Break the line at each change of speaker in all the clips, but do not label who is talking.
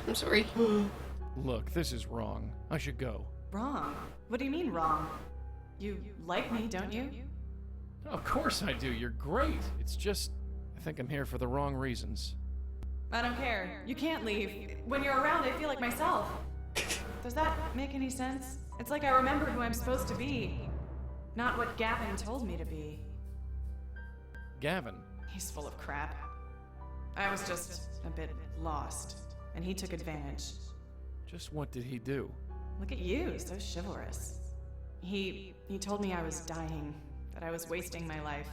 I'm sorry.
Look, this is wrong. I should go.
Wrong? What do you mean wrong? You like me, don't you?
Of course I do. You're great. It's just, I think I'm here for the wrong reasons.
I don't care. You can't leave. When you're around, I feel like myself. Does that make any sense? It's like I remember who I'm supposed to be, not what Gavin told me to be.
Gavin?
He's full of crap. I was just a bit lost, and he took advantage.
Just what did he do?
Look at you, so chivalrous. He told me I was dying, that I was wasting my life.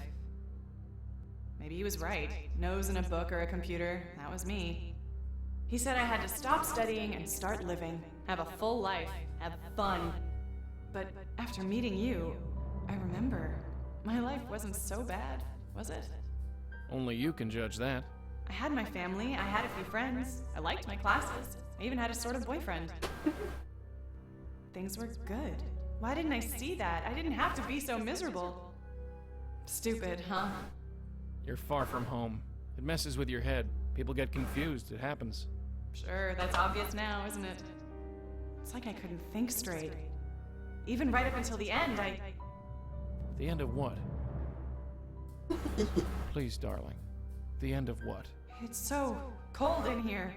Maybe he was right. Nose in a book or a computer, that was me. He said I had to stop studying and start living, have a full life, have fun. But after meeting you, I remember, my life wasn't so bad, was it?
Only you can judge that.
I had my family, I had a few friends, I liked my classes, I even had a sort of boyfriend. Things were good. Why didn't I see that? I didn't have to be so miserable. Stupid, huh?
You're far from home. It messes with your head. People get confused. It happens.
Sure, that's obvious now, isn't it? It's like I couldn't think straight. Even right up until the end,
The end of what? Please, darling. The end of what?
It's so cold in here.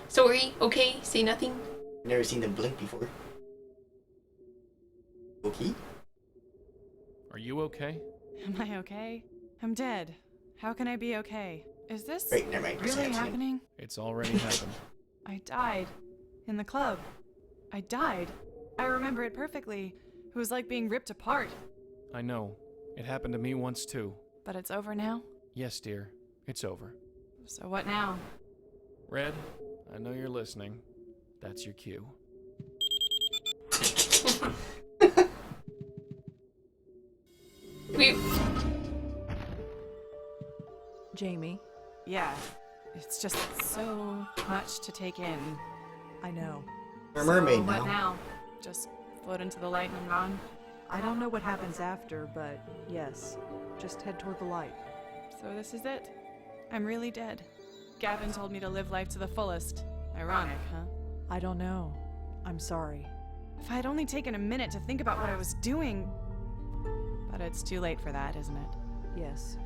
Sorry, okay, say nothing.
Never seen them blink before. Okay?
Are you okay?
Am I okay? I'm dead. How can I be okay? Is this
Right, never mind.
really happening?
It's already happened.
I died. In the club. I died. I remember it perfectly. It was like being ripped apart.
I know. It happened to me once too.
But it's over now?
Yes, dear. It's over.
So what now?
Red, I know you're listening. That's your cue.
We...
Jamie,
Yeah. It's just so much to take in.
I know.
You're a mermaid
What
now.
now? Just float into the light and I'm gone?
I don't know what happens after, but yes, just head toward the light.
So this is it? I'm really dead. Gavin told me to live life to the fullest. Ironic, huh?
I don't know. I'm sorry.
If I'd only taken a minute to think about what I was doing. But it's too late for that, isn't it?
Yes.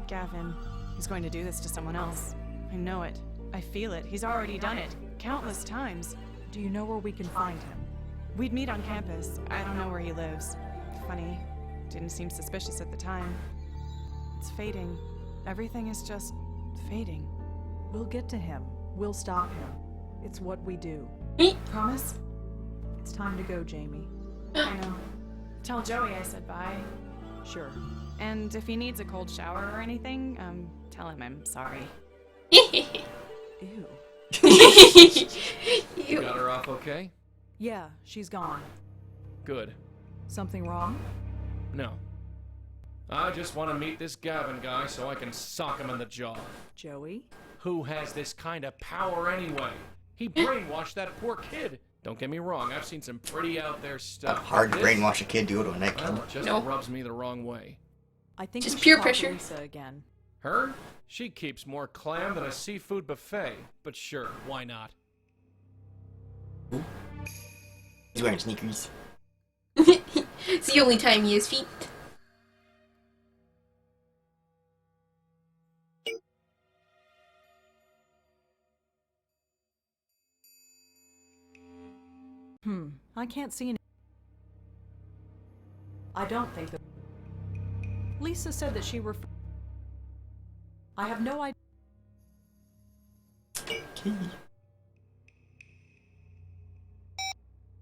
Gavin, he's going to do this to someone else. I know it. I feel it. He's already done it. Countless times.
Do you know where we can find him?
We'd meet on campus. I don't know where he lives. Funny. Didn't seem suspicious at the time. It's fading. Everything is just fading.
We'll get to him. We'll stop him. It's what we do.
Promise?
It's time to go, Jamie.
I know. Tell Joey I said bye.
Sure.
And if he needs a cold shower or anything, tell him I'm sorry.
Ew.
You got her off okay?
Yeah, she's gone.
Good.
Something wrong?
No. I just want to meet this Gavin guy so I can sock him in the jaw.
Joey?
Who has this kind of power anyway? He brainwashed that poor kid. Don't get me wrong, I've seen some pretty out there stuff.
Hard to
This-
brainwash a kid to go to a
Well,
nightclub.
it just
No.
rubs me the wrong way.
I think
Just
we should
peer
talk to
pressure.
Lisa again.
Her? She keeps more clam than a seafood buffet. But sure, why not?
He's wearing sneakers.
It's the only time he has feet.
I can't see any. I don't think that. Lisa said that she referred. I have no idea.
Okay.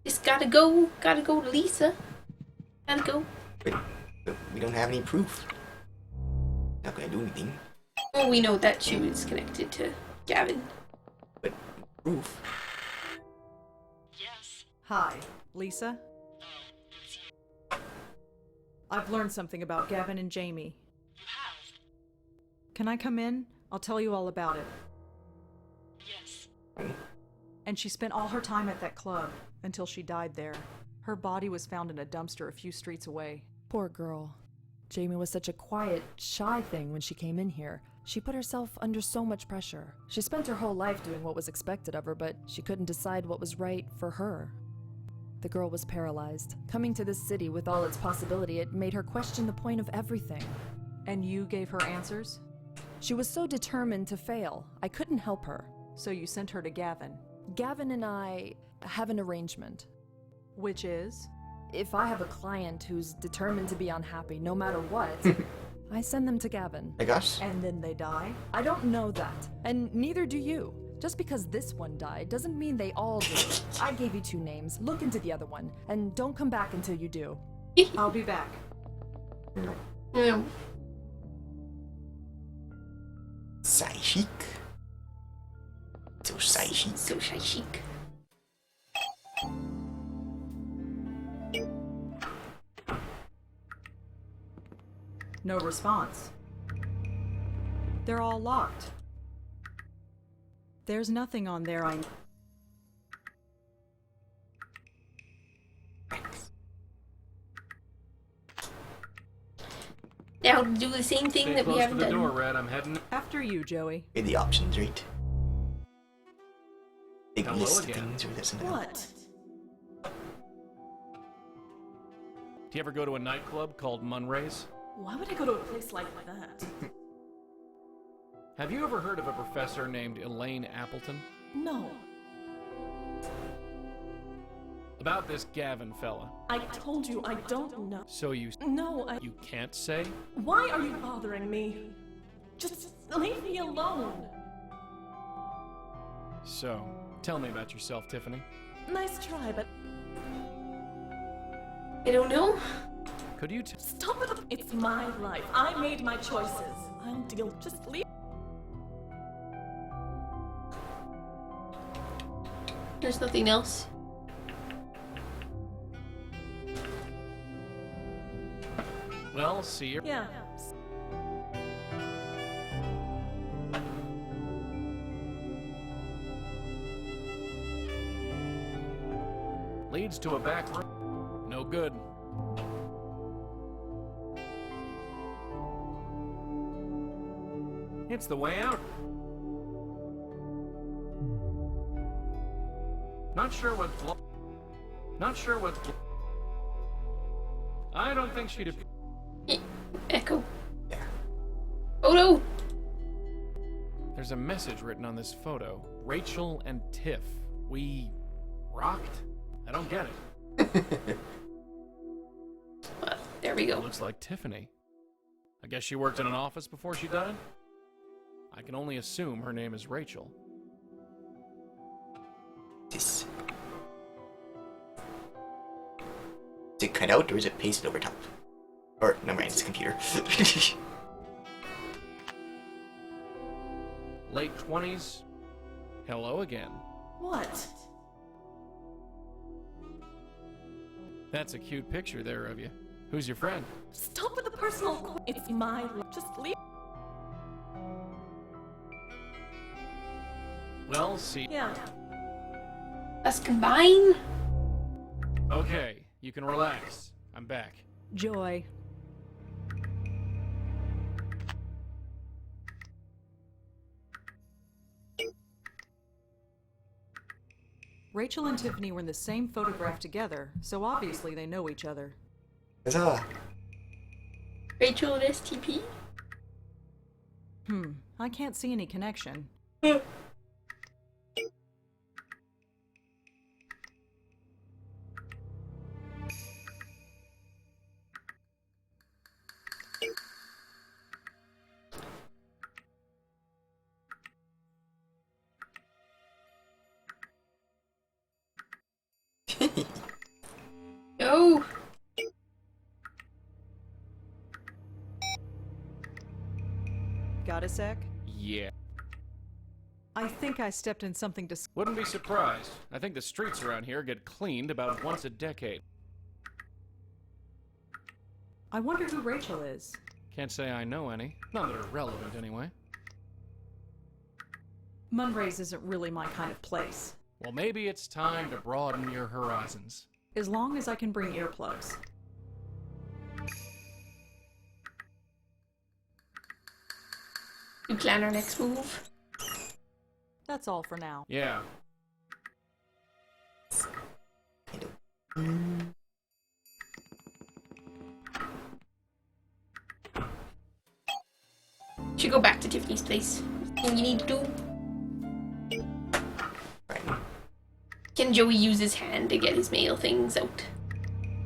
Just gotta go, Lisa. Gotta go.
But we don't have any proof. Not gonna do anything.
Well, we know that she was connected to Gavin.
But proof.
Hi, Lisa. I've learned something about Gavin and Jamie.
You have?
Can I come in? I'll tell you all about it.
Yes.
And she spent all her time at that club until she died there. Her body was found in a dumpster a few streets away. Poor girl.
Jamie was such a quiet, shy thing when she came in here. She put herself under so much pressure. She spent her whole life doing what was expected of her, but she couldn't decide what was right for her. The girl was paralyzed. Coming to this city with all its possibility, it made her question the point of everything.
And you gave her answers?
She was so determined to fail, I couldn't help her.
So you sent her to Gavin.
Gavin and I have an arrangement.
Which is?
If I have a client who's determined to be unhappy no matter what, I send them to Gavin.
Like us?
And then they die?
I don't know that, and neither do you. Just because this one died doesn't mean they all do. I gave you 2 names. Look into the other one, and don't come back until you do.
I'll be back.
No.
Sai chic. So sai chic.
So shy chic.
No response. They're all locked. There's nothing on there I...
Now do the same thing
Stay
that we
close to
haven't
the
done.
door, Red. I'm heading.
After you, Joey.
Get the options right. Big
Hello
list of
again.
things, or is that something else?
What?
Do you ever go to a nightclub called Munray's?
Why would I go to a place like that?
Have you ever heard of a professor named Elaine Appleton?
No.
About this Gavin fella.
I told you I don't know.
So you
No,
you can't say?
Why are you bothering me? Just leave me alone.
So, tell me about yourself, Tiffany.
Nice try, but
I don't know.
Could you
stop it. It's my life. I made my choices. I'll deal. Just leave.
There's nothing else.
Well, see you.
Yeah.
Leads to a back room. No good. It's the way out. Not sure what. I don't think she'd.
Echo.
Yeah.
Oh no!
There's a message written on this photo. Rachel and Tiff. We rocked? I don't get it.
Well, there we go.
Looks like Tiffany. I guess she worked in an office before she died? I can only assume her name is Rachel.
This. Is it cut out or is it pasted over top? Or, never mind, it's a computer.
Late 20s. Hello again.
What?
That's a cute picture there of you. Who's your friend?
Stop with the personal. It's my life. Just leave.
Well, see.
Yeah.
Us combine?
Okay, you can relax. I'm back.
Joy. Rachel and Tiffany were in the same photograph together, so obviously they know each other.
Huzzah!
Rachel and STP?
I can't see any connection.
No!
Got a sec?
Yeah.
I think I stepped in something
Wouldn't be surprised. I think the streets around here get cleaned about once a decade.
I wonder who Rachel is.
Can't say I know any. None that are relevant, anyway.
Munray's isn't really my kind of place.
Well, maybe it's time to broaden your horizons.
As long as I can bring earplugs.
We plan our next move.
That's all for now.
Yeah.
I don't.
Should go back to Tiffany's place. Thing you need to do.
Right.
Can Joey use his hand to get his mail things out?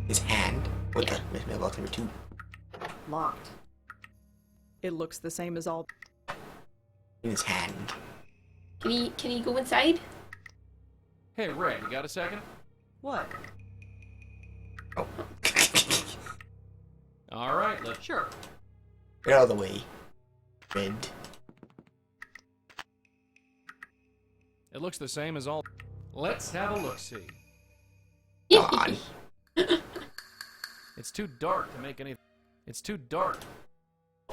His hand. What
Yeah.
the mailbox number 2?
Locked. It looks the same as all.
In his hand.
Can he go inside?
Hey, Ray, you got a second?
What?
Oh.
All right, let's.
Sure.
Get out of the way. Red.
It looks the same as all. Let's have a look-see.
Come on.
It's too dark to make any. It's too dark.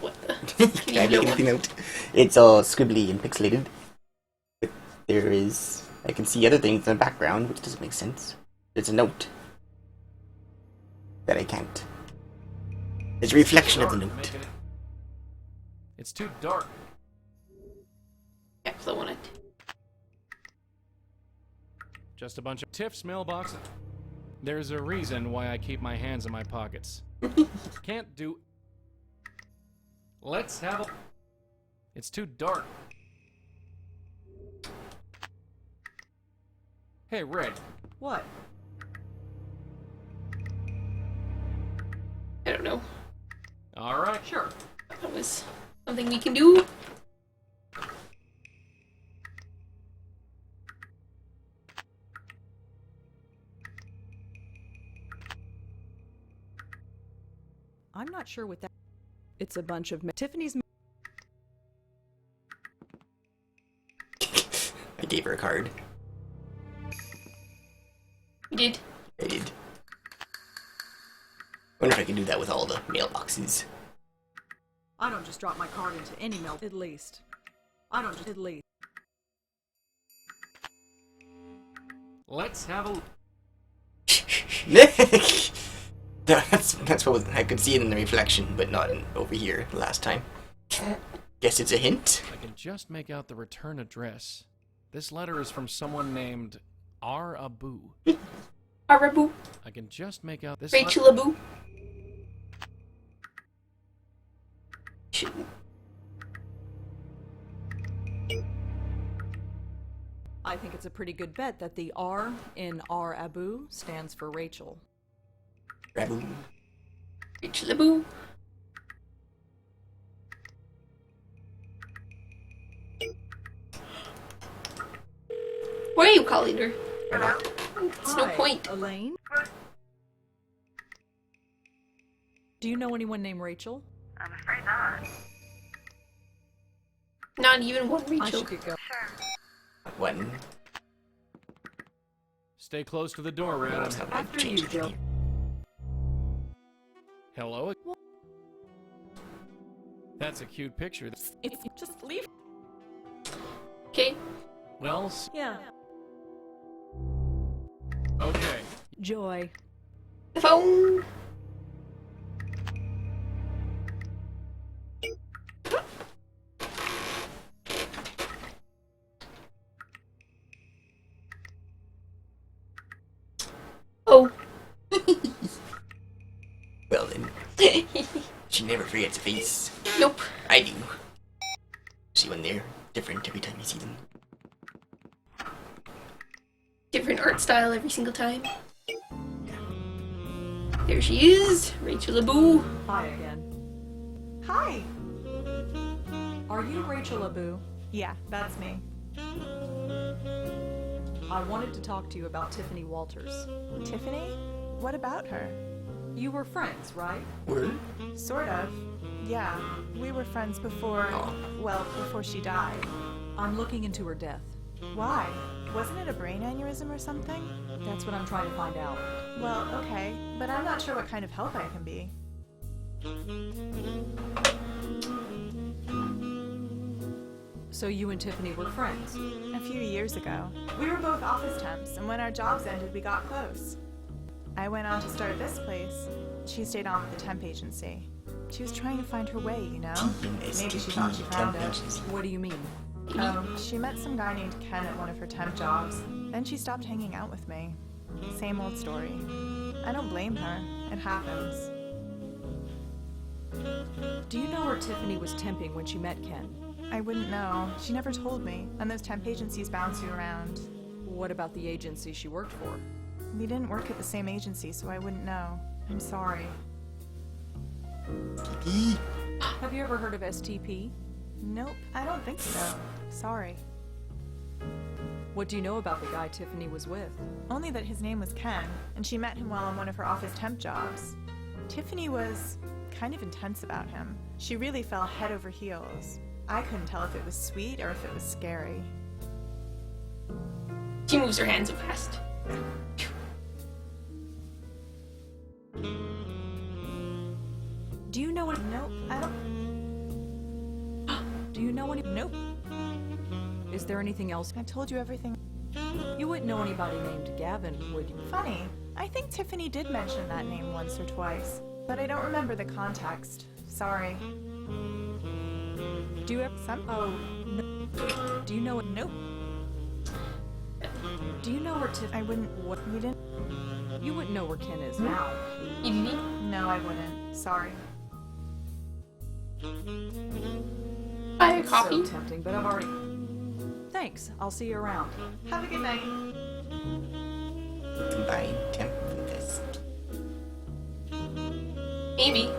What the?
Can I make anything out? It's all scribbly and pixelated. But there is... I can see other things in the background, which doesn't make sense. There's a note. That I can't. There's a reflection of the
Dark to
note.
make any- It's too dark.
Yeah, flow on it.
Just a bunch of Tiff's mailbox. There's a reason why I keep my hands in my pockets. Can't do. Let's have a. It's too dark. Hey, Ray.
What?
I don't know.
All right.
Sure.
That was something we can do.
I'm not sure what that. It's a bunch of Tiffany's.
I gave her a card.
We did.
I did. Wonder if I can do that with all the mailboxes.
I don't just drop my card into any mail. At least. I don't just. At least.
Let's have a.
That's what was, I could see it in the reflection, but not over here last time. Guess it's a hint.
I can just make out the return address. This letter is from someone named R. Abu.
Arabu.
I can just make out this.
Rachel Abu. Shouldn't.
I think it's a pretty good bet that the R in R Abu stands for Rachel.
Rabu.
Rachel Abu. Why are you calling her? It's no
Hi,
point.
Elaine? Do you know anyone named Rachel?
I'm afraid not.
Not even one
I
Rachel.
should get going.
One.
Stay close to the door, Red.
That's not gonna
After
change
you,
anything
Joe.
here.
Hello? That's a cute picture.
It's just leave.
Okay.
Well,
Yeah.
okay.
Joy.
The phone. Oh.
Well then, she never forgets a face.
Nope.
I do. See when they're different every time you see them.
Different art style every single time. There she is, Rachel Abu.
Hi again.
Hi!
Are you Rachel Abu?
Yeah, that's me.
I wanted to talk to you about Tiffany Walters.
Tiffany? What about her?
You were friends, right?
Word?
Sort of. Yeah, we were friends before,
Aw.
well, before she died.
I'm looking into her death.
Why? Wasn't it a brain aneurysm or something?
That's what I'm trying to find out.
Well, okay, but I'm not sure what kind of help I can be.
So you and Tiffany were friends?
A few years ago. We were both office temps, and when our jobs ended, we got close. I went on to start this place. She stayed on with the temp agency. She was trying to find her way, you know?
Team
Maybe she
STP
thought she found
temp
it.
agency.
What do you mean?
She met some guy named Ken at one of her temp jobs. Then she stopped hanging out with me. Same old story. I don't blame her. It happens.
Do you know where Tiffany was temping when she met Ken?
I wouldn't know. She never told me. And those temp agencies bounce you around.
What about the agency she worked for?
We didn't work at the same agency, so I wouldn't know. I'm sorry.
E.
Have you ever heard of STP?
Nope, I don't think so. Sorry.
What do you know about the guy Tiffany was with?
Only that his name was Ken, and she met him while on one of her office temp jobs. Tiffany was kind of intense about him. She really fell head over heels. I couldn't tell if it was sweet or if it was scary.
She moves her hands so fast.
Do you know any?
Nope, I don't.
Do you know any?
Nope.
Is there anything else?
I told you everything.
You wouldn't know anybody named Gavin, would you?
Funny. I think Tiffany did mention that name once or twice, but I don't remember the context. Sorry.
Do you have some? Oh, no. Do you know it?
Nope.
Do you know where Tiff?
I wouldn't. What? You didn't?
You wouldn't know where Ken is now.
You didn't?
No, I wouldn't. Sorry.
Buy a coffee?
So tempting, but I've already. Thanks. I'll see you around.
Have a good night.
Combined temp for this.
Maybe.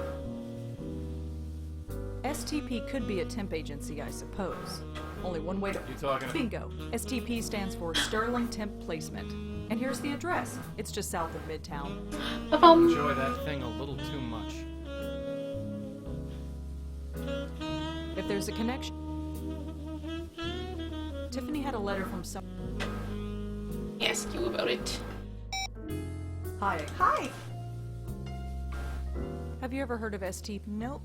STP could be a temp agency, I suppose. Only one way to.
You talking to?
Bingo. STP stands for Sterling Temp Placement. And here's the address. It's just south of Midtown.
Enjoy that thing a little too much.
If there's a connection. Tiffany had a letter from some.
Ask you about it.
Hi.
Hi.
Have you ever heard of STP?
Nope.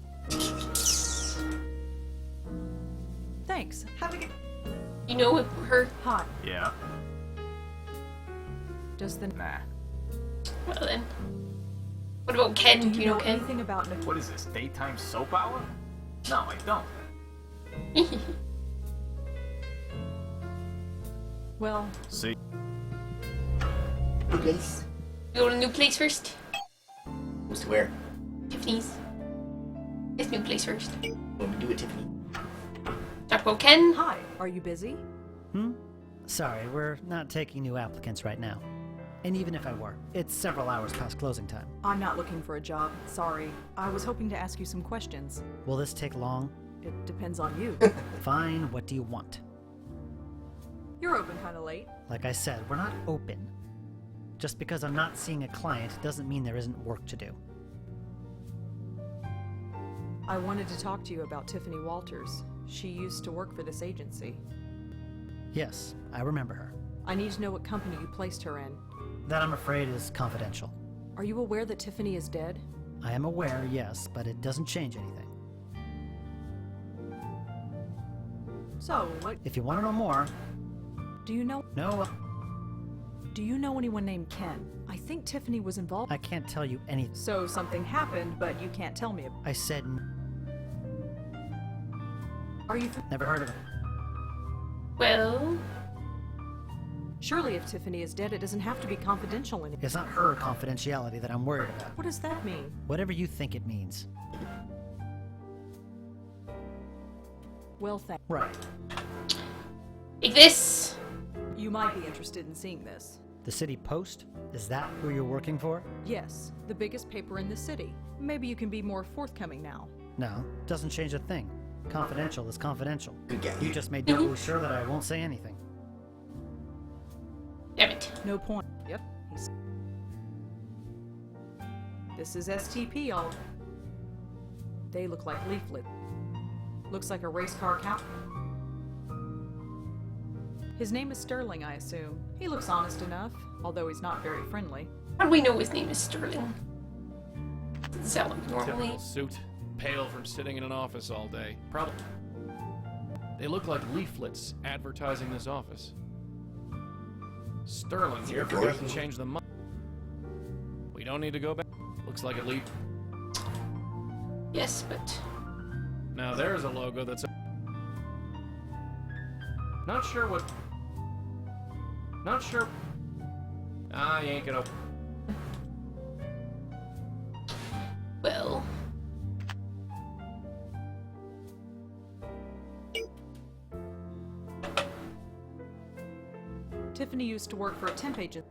Thanks.
Have a good.
You know her?
Hi.
Yeah.
Does the.
Nah.
Well then. What about Ken? Do you know Ken?
anything about Nicole?
What is this, daytime soap hour? No, I don't.
Well,
See?
New place.
You go to a new place first?
Who's to where?
Tiffany's. This new place first.
What do we do with Tiffany?
Talk about Ken.
hi. Are you busy?
Sorry, we're not taking new applicants right now. And even if I were, it's several hours past closing time.
I'm not looking for a job. Sorry. I was hoping to ask you some questions.
Will this take long?
It depends on you.
Fine, what do you want?
You're open kind of late.
Like I said, we're not open. Just because I'm not seeing a client doesn't mean there isn't work to do.
I wanted to talk to you about Tiffany Walters. She used to work for this agency.
Yes, I remember her.
I need to know what company you placed her in.
That, I'm afraid, is confidential.
Are you aware that Tiffany is dead?
I am aware, yes, but it doesn't change anything.
So, what
If you want to know more,
do you know?
no,
Do you know anyone named Ken? I think Tiffany was involved.
I can't tell you anything.
So something happened, but you can't tell me about.
I said
Are you
never heard of it.
Well,
Surely if Tiffany is dead, it doesn't have to be confidential anymore.
It's not her confidentiality that I'm worried about.
What does that mean?
Whatever you think it means.
Well, thank.
Right.
take this.
You might be interested in seeing this.
The City Post? Is that who you're working for?
Yes, the biggest paper in the city. Maybe you can be more forthcoming now.
No, doesn't change a thing. Confidential is confidential.
Good guy.
You just made doubly sure that I won't say anything.
Damn it.
No point. Yep. This is STP, all. They look like leaflet. Looks like a race car count. His name is Sterling, I assume. He looks honest enough, although he's not very friendly.
How do we know his name is Sterling? Doesn't sound like normally.
Typical suit, pale from sitting in an office all day. Probably. They look like leaflets advertising this office. Sterling here forgot to change the month. We don't need to go back. Looks like a leaf.
Yes, but
Now there's a logo that's not sure what. Not sure. Ah, you ain't gonna.
well,
Tiffany used to work for a temp agent.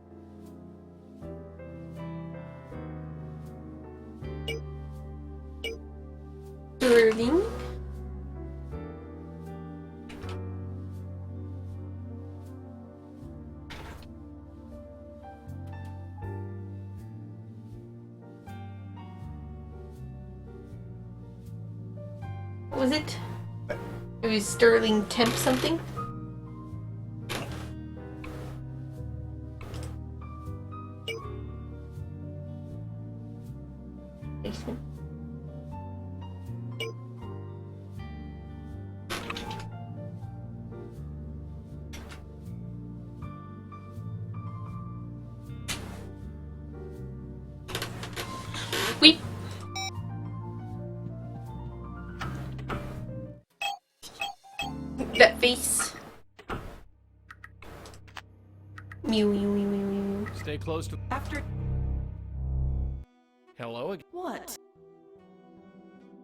Sterling. What was it? It was Sterling Temp something? Basement. Wait. That face. Mew, mew, mew, mew, mew.
Stay close to.
After
Hello again.
what?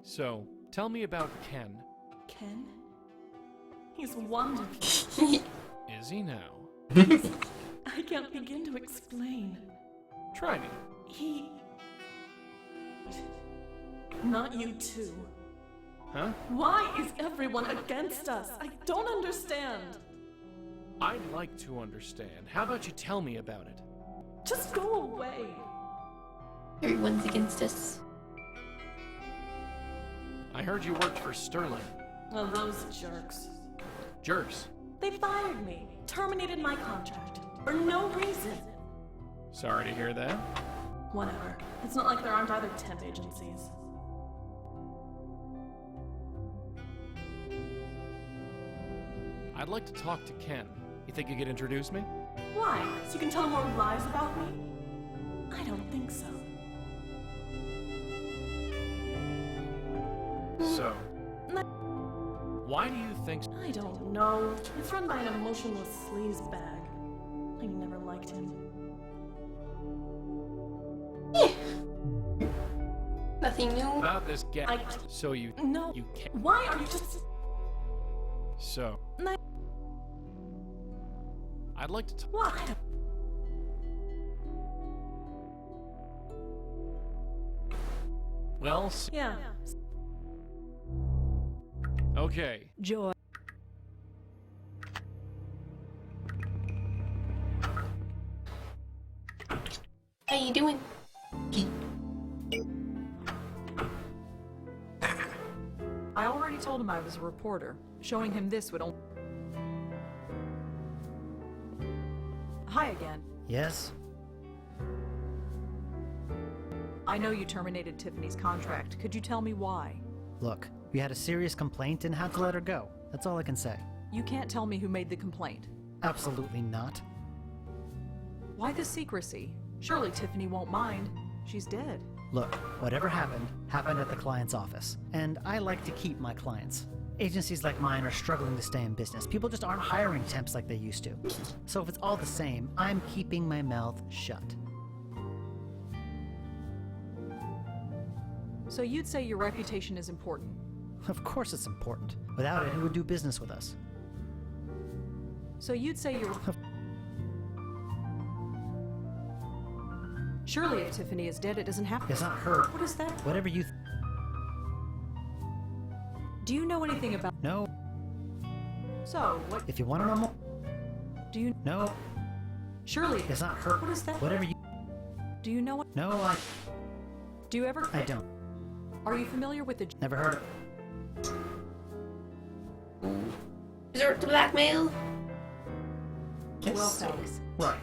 So, tell me about Ken.
Ken? He's wonderful.
Is he now?
I can't begin to explain.
Try me.
He... Not you too.
Huh?
Why is everyone against us? I don't understand.
I'd like to understand. How about you tell me about it?
Just go away.
Everyone's against us.
I heard you worked for Sterling.
Well, those jerks.
Jerks.
They fired me, terminated my contract, for no reason.
Sorry to hear that.
Whatever. It's not like there aren't other temp agencies.
I'd like to talk to Ken. You think you could introduce me?
Why? So you can tell more lies about me? I don't think so.
So, why do you think...
I don't know. It's run by an emotionless sleazebag. I never liked him.
Nothing new.
About this guy.
I-
So you...
No.
You can't...
Why are you just...
So...
No.
I'd like to...
What?
Well,
Yeah.
okay.
Joy.
How you doing?
I already told him I was a reporter. Showing him this would only... Hi again.
Yes?
I know you terminated Tiffany's contract. Could you tell me why?
Look, we had a serious complaint and had to let her go. That's all I can say.
You can't tell me who made the complaint.
Absolutely not.
Why the secrecy? Surely Tiffany won't mind. She's dead.
Look, whatever happened, happened at the client's office. And I like to keep my clients. Agencies like mine are struggling to stay in business. People just aren't hiring temps like they used to. So if it's all the same, I'm keeping my mouth shut.
So you'd say your reputation is important.
Of course it's important. Without it, who would do business with us?
So you'd say you're... Surely if Tiffany is dead, it doesn't happen.
It's not her.
What is that?
Whatever you
Do you know anything about...
No.
So, what
If you want to know more.
do you...
No.
Surely...
It's not her.
What is that?
Whatever you...
Do you know what...
No,
Do you ever...
I don't.
Are you familiar with the...
Never heard of it.
Resort to blackmail?
Yes.
Well, thanks.
Right.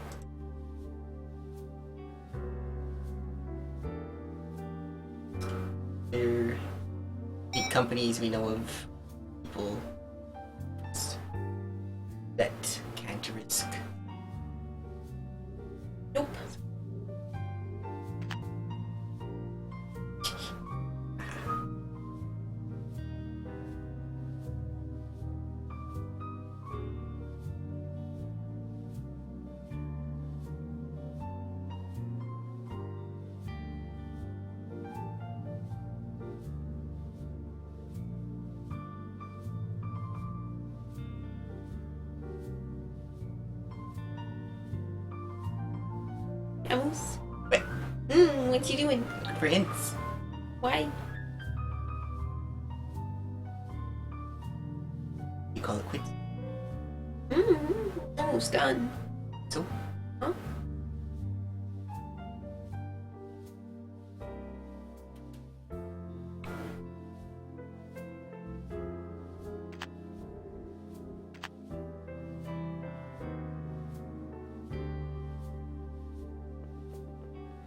There big companies we know of, people that can't risk.
Nope. Mouse?
What?
What's he doing?
For hints.
Why?
You call it quits.
Almost done.
So?
Huh?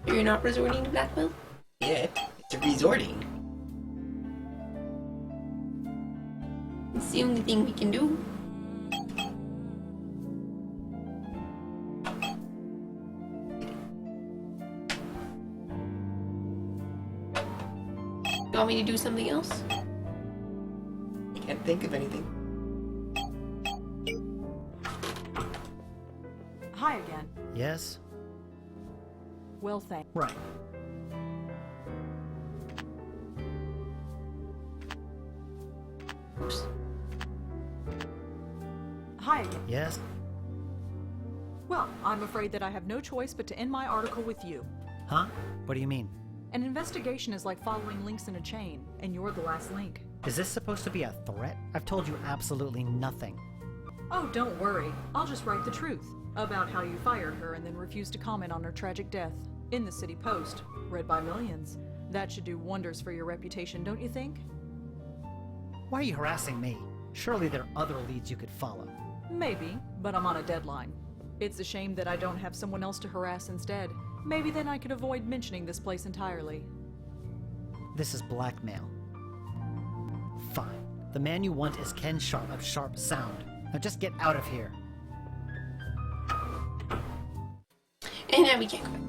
You're not resorting to Blackwell?
Yeah, it's a resorting.
It's the only thing we can do. You want me to do something else?
I can't think of anything.
Hi again.
Yes?
Well, thank.
Right.
Oops.
Hi again.
Yes?
Well, I'm afraid that I have no choice but to end my article with you.
Huh? What do you mean?
An investigation is like following links in a chain, and you're the last link.
Is this supposed to be a threat? I've told you absolutely nothing.
Oh, don't worry. I'll just write the truth about how you fired her and then refused to comment on her tragic death. In the City Post, read by millions. That should do wonders for your reputation, don't you think?
Why are you harassing me? Surely there are other leads you could follow.
Maybe, but I'm on a deadline. It's a shame that I don't have someone else to harass instead. Maybe then I could avoid mentioning this place entirely.
This is blackmail. Fine. The man you want is Ken Sharp of Sharp Sound. Now just get out of here.
And now we can't go back.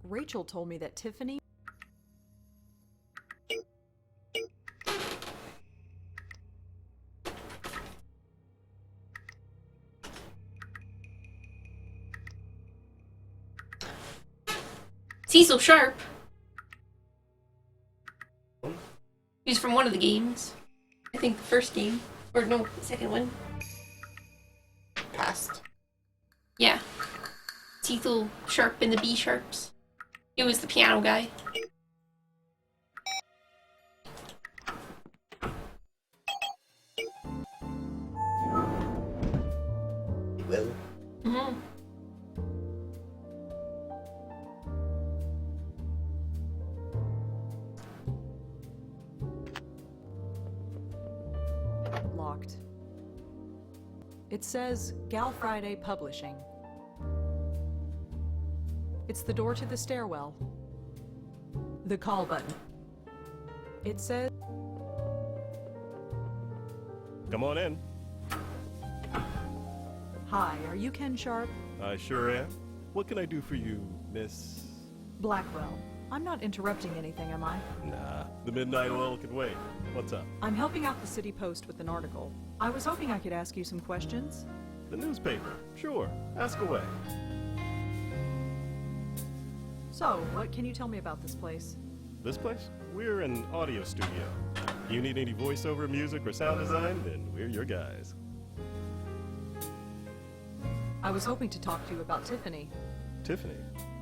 Rachel told me that Tiffany...
Cecil Sharp. He's from one of the games. I think the first game. Or no, the second one.
Past.
Yeah. Cecil Sharp and the B Sharps. He was the piano guy.
Well,
Mm-hmm.
Locked. It says Gal Friday Publishing. It's the door to the stairwell. The call button. It says...
Come on in.
Hi, are you Ken Sharp?
I sure am. What can I do for you, Miss...
Blackwell. I'm not interrupting anything, am I?
Nah, the midnight oil can wait. What's up?
I'm helping out the City Post with an article. I was hoping I could ask you some questions.
The newspaper. Sure. Ask away.
So, what can you tell me about this place?
This place? We're an audio studio. You need any voiceover music or sound design? Then we're your guys.
I was hoping to talk to you about Tiffany.
Tiffany.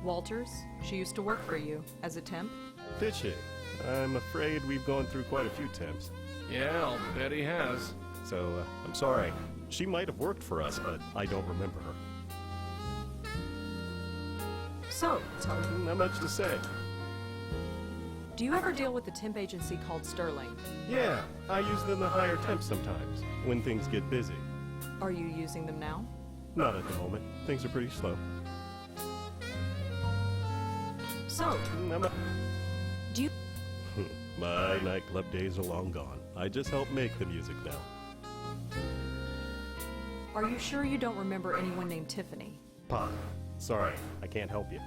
Walters, she used to work for you as a temp.
Did she? I'm afraid we've gone through quite a few temps.
Yeah, I'll bet he has.
So, I'm sorry. She might have worked for us, but I don't remember her.
So, tell me,
Not much to say.
do you ever deal with a temp agency called Sterling?
Yeah, I use them to hire temps sometimes, when things get busy.
Are you using them now?
Not at the moment. Things are pretty slow.
So, do you...
My nightclub days are long gone. I just help make the music now.
Are you sure you don't remember anyone named Tiffany?
Pa, sorry, I can't help you.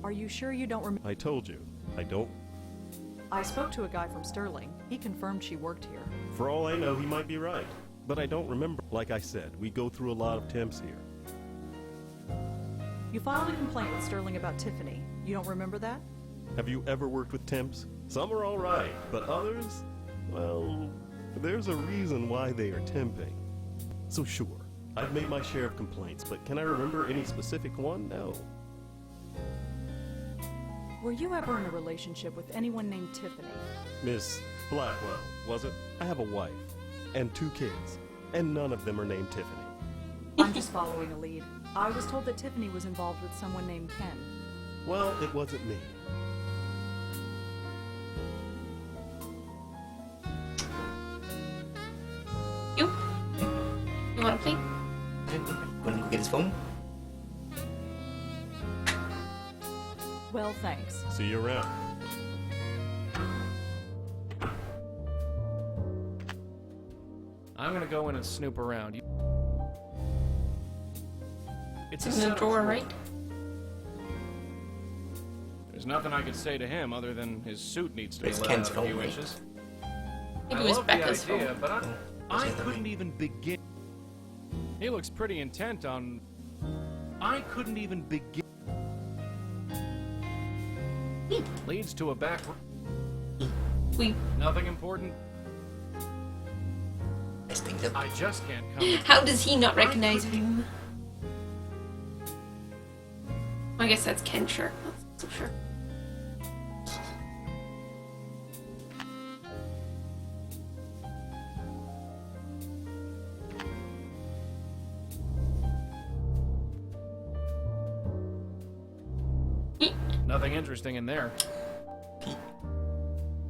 Are you sure you don't remember...
I told you, I don't.
I spoke to a guy from Sterling. He confirmed she worked here.
For all I know, he might be right. But I don't remember. Like I said, we go through a lot of temps here.
You filed a complaint with Sterling about Tiffany. You don't remember that?
Have you ever worked with temps? Some are alright, but others? Well, there's a reason why they are temping. So sure, I've made my share of complaints, but can I remember any specific one? No.
Were you ever in a relationship with anyone named Tiffany?
Miss Blackwell, was it? I have a wife, and 2 kids, and none of them are named Tiffany.
I'm just following a lead. I was told that Tiffany was involved with someone named Ken.
Well, it wasn't me.
You? You wanna play?
Wanna go get his phone?
Well, thanks.
See you around.
I'm gonna go in and snoop around. It's a
It's in the
setup
drawer, right?
There's nothing I could say to him other than his suit needs to be
It's
let
Ken's
out a few
phone, right?
inches.
Maybe
I
it was
love
Becca's
the idea,
phone.
but I
that
couldn't
way?
even begin. He looks pretty intent on. I couldn't even begin. Leads to a back.
We.
Nothing important.
Mess things up.
I just can't come.
How does he not recognize him? I guess that's Ken's shirt. Not so sure.
Nothing interesting in there.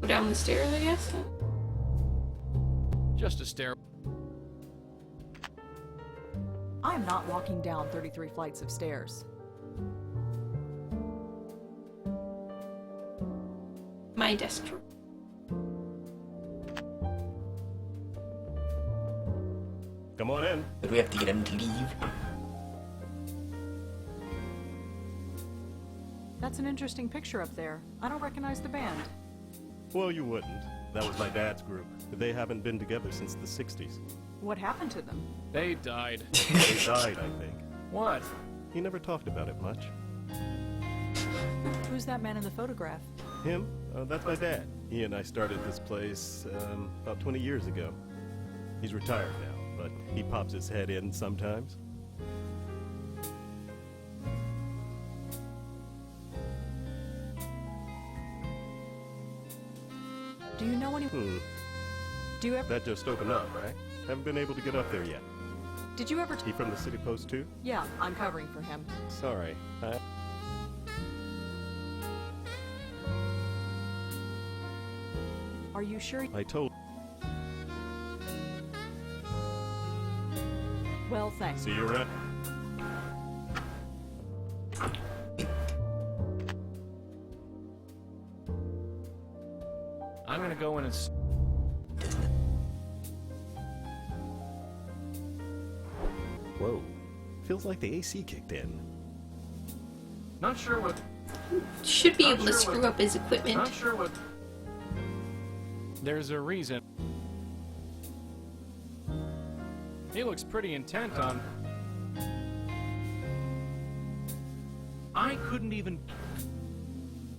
Go down the stairs, I guess.
Just a stare.
I'm not walking down 33 flights of stairs.
My desk drawer.
Come on in.
But we have to get him to leave.
That's an interesting picture up there. I don't recognize the band.
Well, you wouldn't. That was my dad's group. They haven't been together since the 60s.
What happened to them?
They died.
They died, I think.
What?
He never talked about it much.
Who's that man in the photograph?
Him? That's my dad. He and I started this place about 20 years ago. He's retired now, but he pops his head in sometimes.
Do you know any? Do you ever?
That just opened up, right? Haven't been able to get up there yet.
Did you ever?
He from the City Post too?
Yeah, I'm covering for him.
Sorry.
Are you sure?
I told.
Well, thanks.
See you around.
I'm gonna go in and.
Whoa. Feels like the AC kicked in.
Not sure what.
Should be
Not
able to
sure
screw
what-
up his equipment.
Not sure what. There's a reason. He looks pretty intent on. I couldn't even.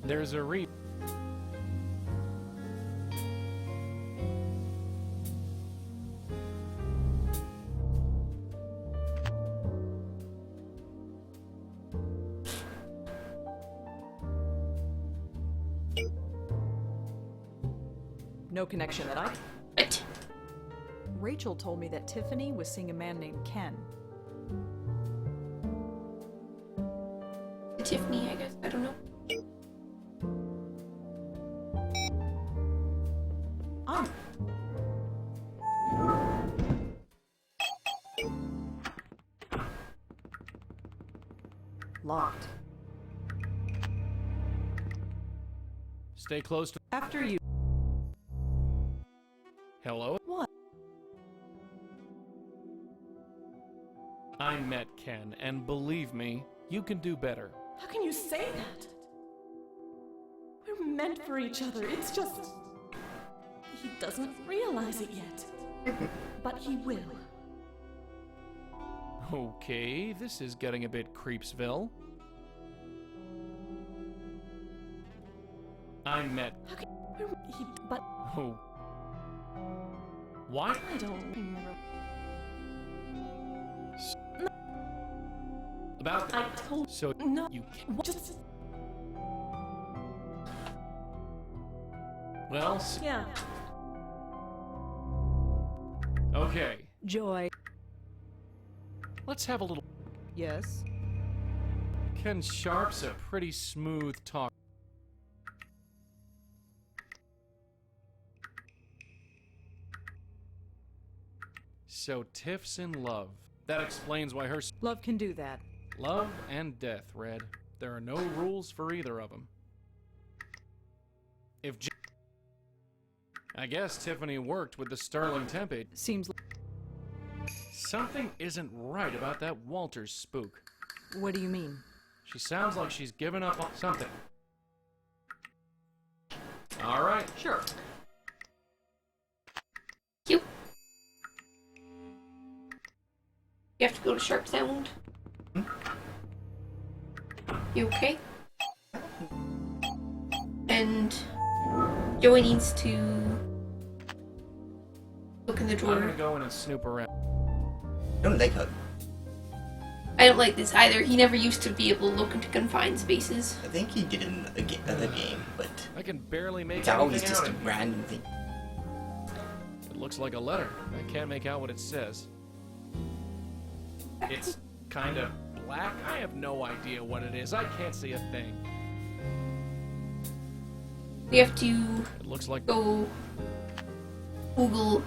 There's a reason.
No connection that I.
But
Rachel told me that Tiffany was seeing a man named Ken.
Tiffany, I guess. I don't know.
I'm. Locked.
Stay close to.
After you.
Hello?
What?
I met Ken, and believe me, you can do better.
How can you say that? We're meant for each other. It's just. He doesn't realize it yet. But he will.
Okay, this is getting a bit Creepsville. I met.
But
Who? Why?
I don't remember.
About.
I told
So
no.
you can't.
Just
Well.
yeah.
Okay.
Joy.
Let's have a little.
Yes?
Ken Sharp's a pretty smooth talk. So Tiff's in love. That explains why her
Love can do that.
love and death, Red. There are no rules for either of them. If I guess Tiffany worked with the Sterling Tempe.
Seems
Something isn't right about that Walters spook.
What do you mean?
She sounds like she's given up on something. All right.
Sure.
You. You have to go to Sharp Sound. You okay? And Joey needs to look in the
I'm
drawer.
gonna go in and snoop around.
I don't like Hug.
I don't like this either. He never used to be able to look into confined spaces.
I think he did in another game, but
I can barely make
it's always
anything
just
out
a
of it.
random thing.
It looks like a letter. I can't make out what it says. It's kind of black. I have no idea what it is. I can't see a thing.
We have to
It looks like
go Google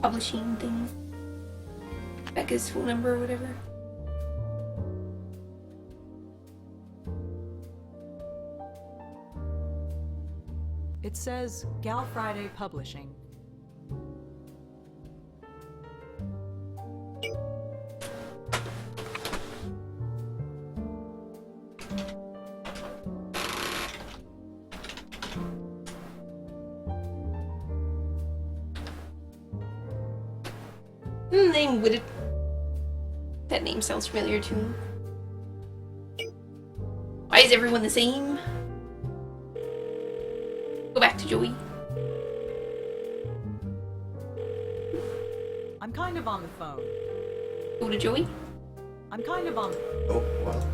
publishing thing. Becca's phone number or whatever.
It says Gal Friday Publishing.
Name would it? That name sounds familiar to me. Why is everyone the same? Go back to Joey.
I'm kind of on the phone.
Go to Joey.
I'm kind of on the
Oh, well.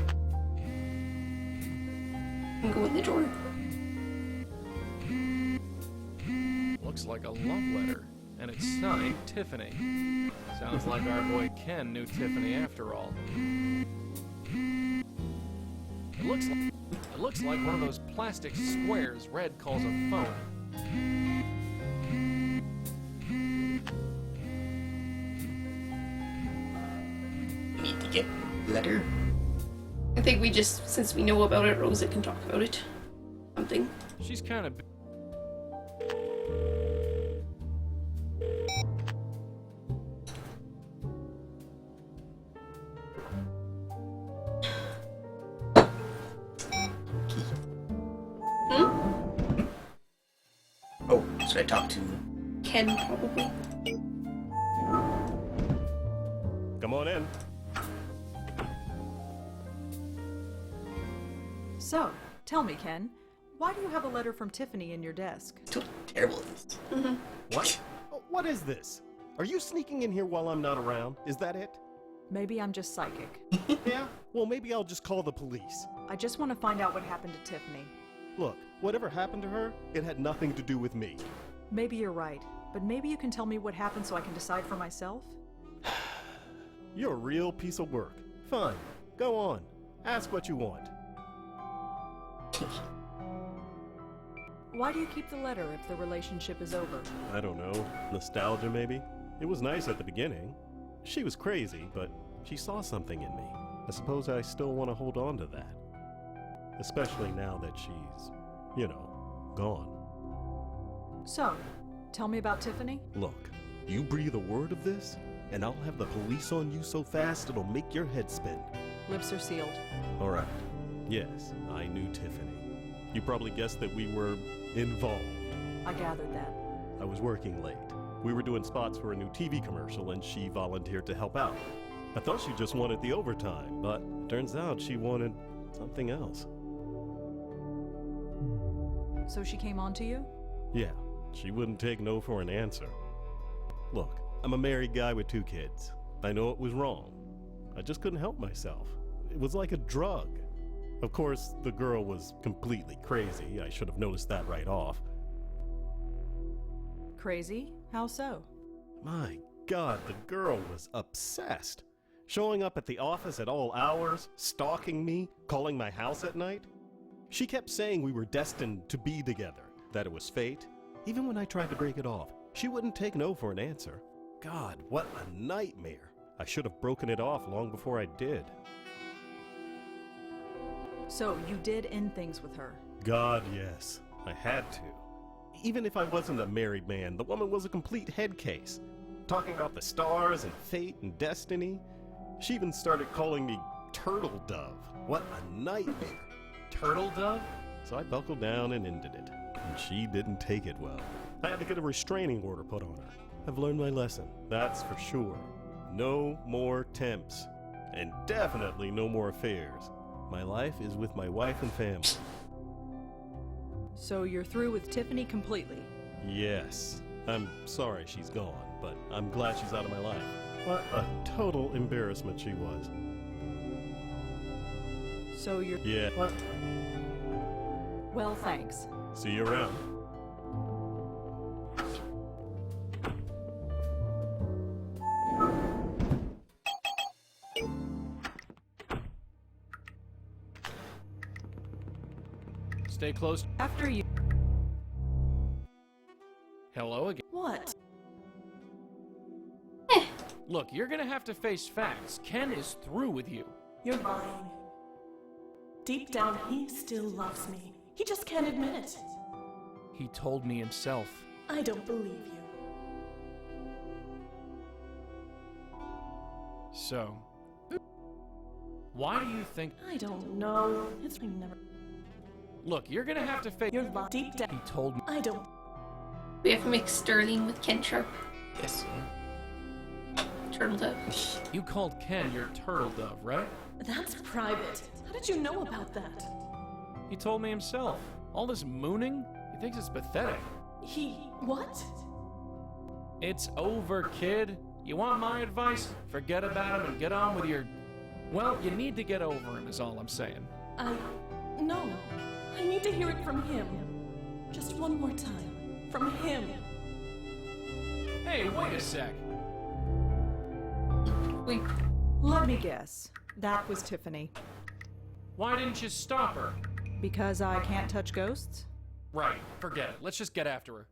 And go in the drawer.
looks like a love letter, and it's signed Tiffany. Sounds like our boy Ken knew Tiffany after all. It looks like one of those plastic squares Red calls a phone.
Need to get letter.
I think we just, since we know about it, Rosa can talk about it. Something.
She's kind of...
Oh, should I talk to
Ken, probably.
Come on in.
So, tell me, Ken, why do you have a letter from Tiffany in your desk?
so terrible at this?
What? What is this? Are you sneaking in here while I'm not around? Is that it?
Maybe I'm just psychic.
Yeah? Well, maybe I'll just call the police.
I just want to find out what happened to Tiffany.
Look, whatever happened to her, it had nothing to do with me.
Maybe you're right, but maybe you can tell me what happened so I can decide for myself?
You're a real piece of work. Fine. Go on. Ask what you want.
Why do you keep the letter if the relationship is over?
I don't know. Nostalgia, maybe? It was nice at the beginning. She was crazy, but she saw something in me. I suppose I still want to hold on to that. Especially now that she's, gone.
So, tell me about Tiffany?
Look, you breathe a word of this, and I'll have the police on you so fast it'll make your head spin.
Lips are sealed.
All right. Yes, I knew Tiffany. You probably guessed that we were involved.
I gathered that.
I was working late. We were doing spots for a new TV commercial, and she volunteered to help out. I thought she just wanted the overtime, but turns out she wanted something else.
So she came on to you?
Yeah, she wouldn't take no for an answer. Look, I'm a married guy with 2 kids. I know it was wrong. I just couldn't help myself. It was like a drug. Of course, the girl was completely crazy. I should have noticed that right off.
Crazy? How so?
My God, the girl was obsessed. Showing up at the office at all hours, stalking me, calling my house at night. She kept saying we were destined to be together, that it was fate. Even when I tried to break it off, she wouldn't take no for an answer. God, what a nightmare. I should have broken it off long before I did.
So you did end things with her?
God, yes. I had to. Even if I wasn't a married man, the woman was a complete head case. Talking about the stars and fate and destiny. She even started calling me Turtle Dove. What a nightmare.
Turtle Dove?
So I buckled down and ended it. And she didn't take it well. I had to get a restraining order put on her. I've learned my lesson, that's for sure. No more temps. And definitely no more affairs. My life is with my wife and family.
So you're through with Tiffany completely?
Yes. I'm sorry she's gone, but I'm glad she's out of my life. What a total embarrassment she was.
So you're...
Yeah. What?
Well, thanks.
See you around.
Stay close.
After you...
Hello again.
What?
Look, you're gonna have to face facts. Ken is through with you.
You're lying. Deep down, he still loves me. He just can't admit it.
He told me himself.
I don't believe you.
So, why do you think...
I don't know. It's never...
Look, you're gonna have to face...
You're lying. Deep down.
He told me...
I don't...
We have mixed Sterling with Ken Sharp.
Yes.
Turtle Dove.
You called Ken your Turtle Dove, right?
That's private. How did you know about that?
He told me himself. All this mooning? He thinks it's pathetic.
He... what?
It's over, kid. You want my advice? Forget about him and get on with your... Well, you need to get over him is all I'm saying.
No. I need to hear it from him. Just one more time. From him.
Hey, wait a sec.
Wait.
Let me guess. That was Tiffany.
Why didn't you stop her?
Because I can't touch ghosts?
Right, forget it. Let's just get after her.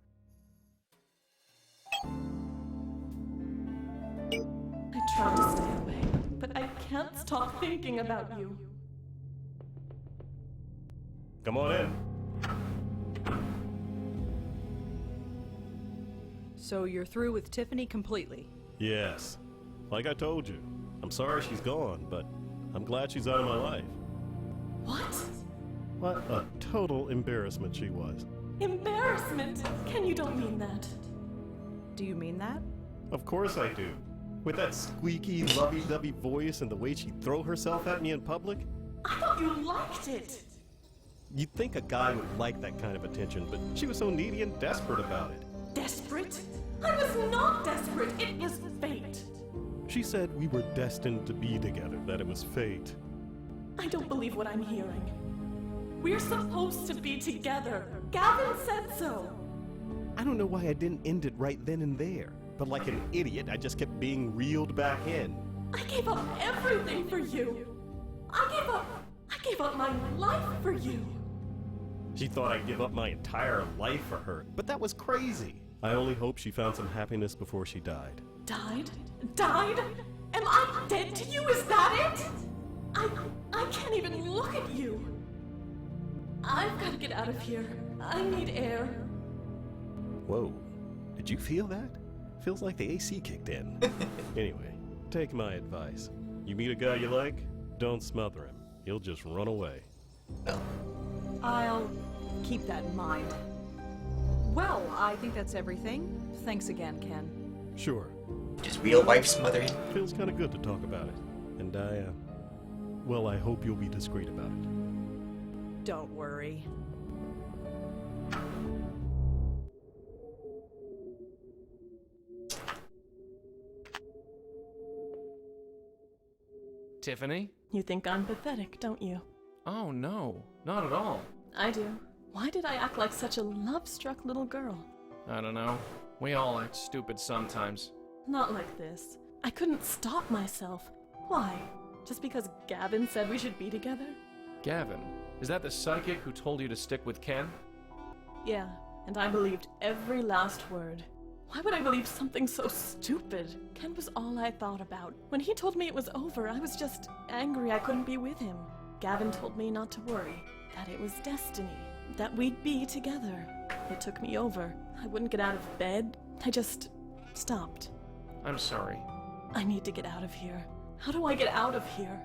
I tried to stay away, but I can't stop thinking about you.
Come on in.
So you're through with Tiffany completely?
Yes. Like I told you, I'm sorry she's gone, but I'm glad she's out of my life.
What?
What a total embarrassment she was.
Embarrassment? Ken, you don't mean that.
Do you mean that?
Of course I do. With that squeaky, lovey-dovey voice and the way she'd throw herself at me in public?
I thought you liked it.
You'd think a guy would like that kind of attention, but she was so needy and desperate about it.
Desperate? I was not desperate. It was fate.
She said we were destined to be together, that it was fate.
I don't believe what I'm hearing. We're supposed to be together. Gavin said so.
I don't know why I didn't end it right then and there, but like an idiot, I just kept being reeled back in.
I gave up everything for you. I gave up my life for you.
She thought I'd give up my entire life for her, but that was crazy. I only hope she found some happiness before she died.
Died? Died? Am I dead to you? Is that it? I can't even look at you. I've got to get out of here. I need air.
Whoa. Did you feel that? Feels like the AC kicked in. Anyway, take my advice. You meet a guy you like, don't smother him. He'll just run away.
I'll keep that in mind. Well, I think that's everything. Thanks again, Ken.
Sure.
Just real wife smothering.
Feels kind of good to talk about it. And I hope you'll be discreet about it.
Don't worry.
Tiffany?
You think I'm pathetic, don't you?
Oh no, not at all.
I do. Why did I act like such a love-struck little girl?
I don't know. We all act stupid sometimes.
Not like this. I couldn't stop myself. Why? Just because Gavin said we should be together?
Gavin, is that the psychic who told you to stick with Ken?
Yeah, and I believed every last word. Why would I believe something so stupid? Ken was all I thought about. When he told me it was over, I was just angry I couldn't be with him. Gavin told me not to worry, that it was destiny, that we'd be together. It took me over. I wouldn't get out of bed. I just stopped.
I'm sorry.
I need to get out of here. How do I get out of here?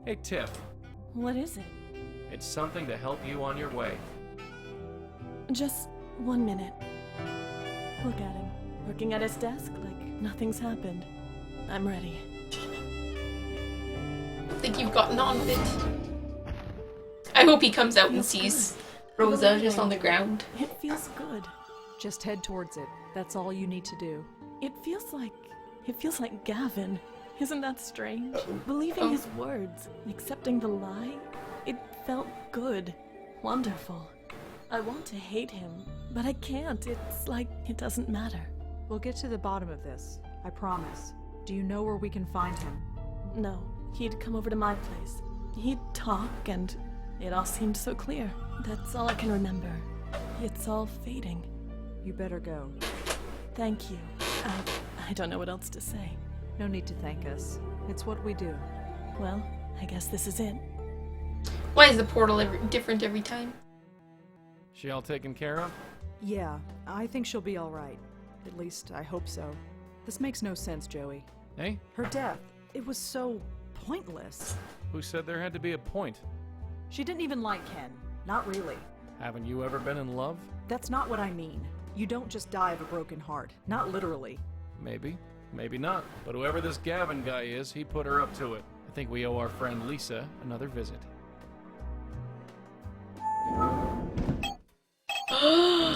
Hey, Tiff.
What is it?
It's something to help you on your way.
Just 1 minute. Look at him, working at his desk like nothing's happened. I'm ready.
I think you've gotten on with it. I hope he comes out and sees Rosa just on the ground.
It feels good.
Just head towards it. That's all you need to do.
It feels like Gavin. Isn't that strange? Believing his words, accepting the lie, it felt good. Wonderful. I want to hate him, but I can't. It's like it doesn't matter.
We'll get to the bottom of this. I promise. Do you know where we can find him?
No, he'd come over to my place. He'd talk, and it all seemed so clear. That's all I can remember. It's all fading.
You better go.
Thank you. I don't know what else to say.
No need to thank us. It's what we do.
Well, I guess this is it.
Why is the portal different every time?
She all taken care of?
Yeah, I think she'll be all right. At least, I hope so. This makes no sense, Joey.
Hey?
Her death, it was so pointless.
Who said there had to be a point?
She didn't even like Ken. Not really.
Haven't you ever been in love?
That's not what I mean. You don't just die of a broken heart. Not literally.
Maybe. Maybe not. But whoever this Gavin guy is, he put her up to it. I think we owe our friend Lisa another visit.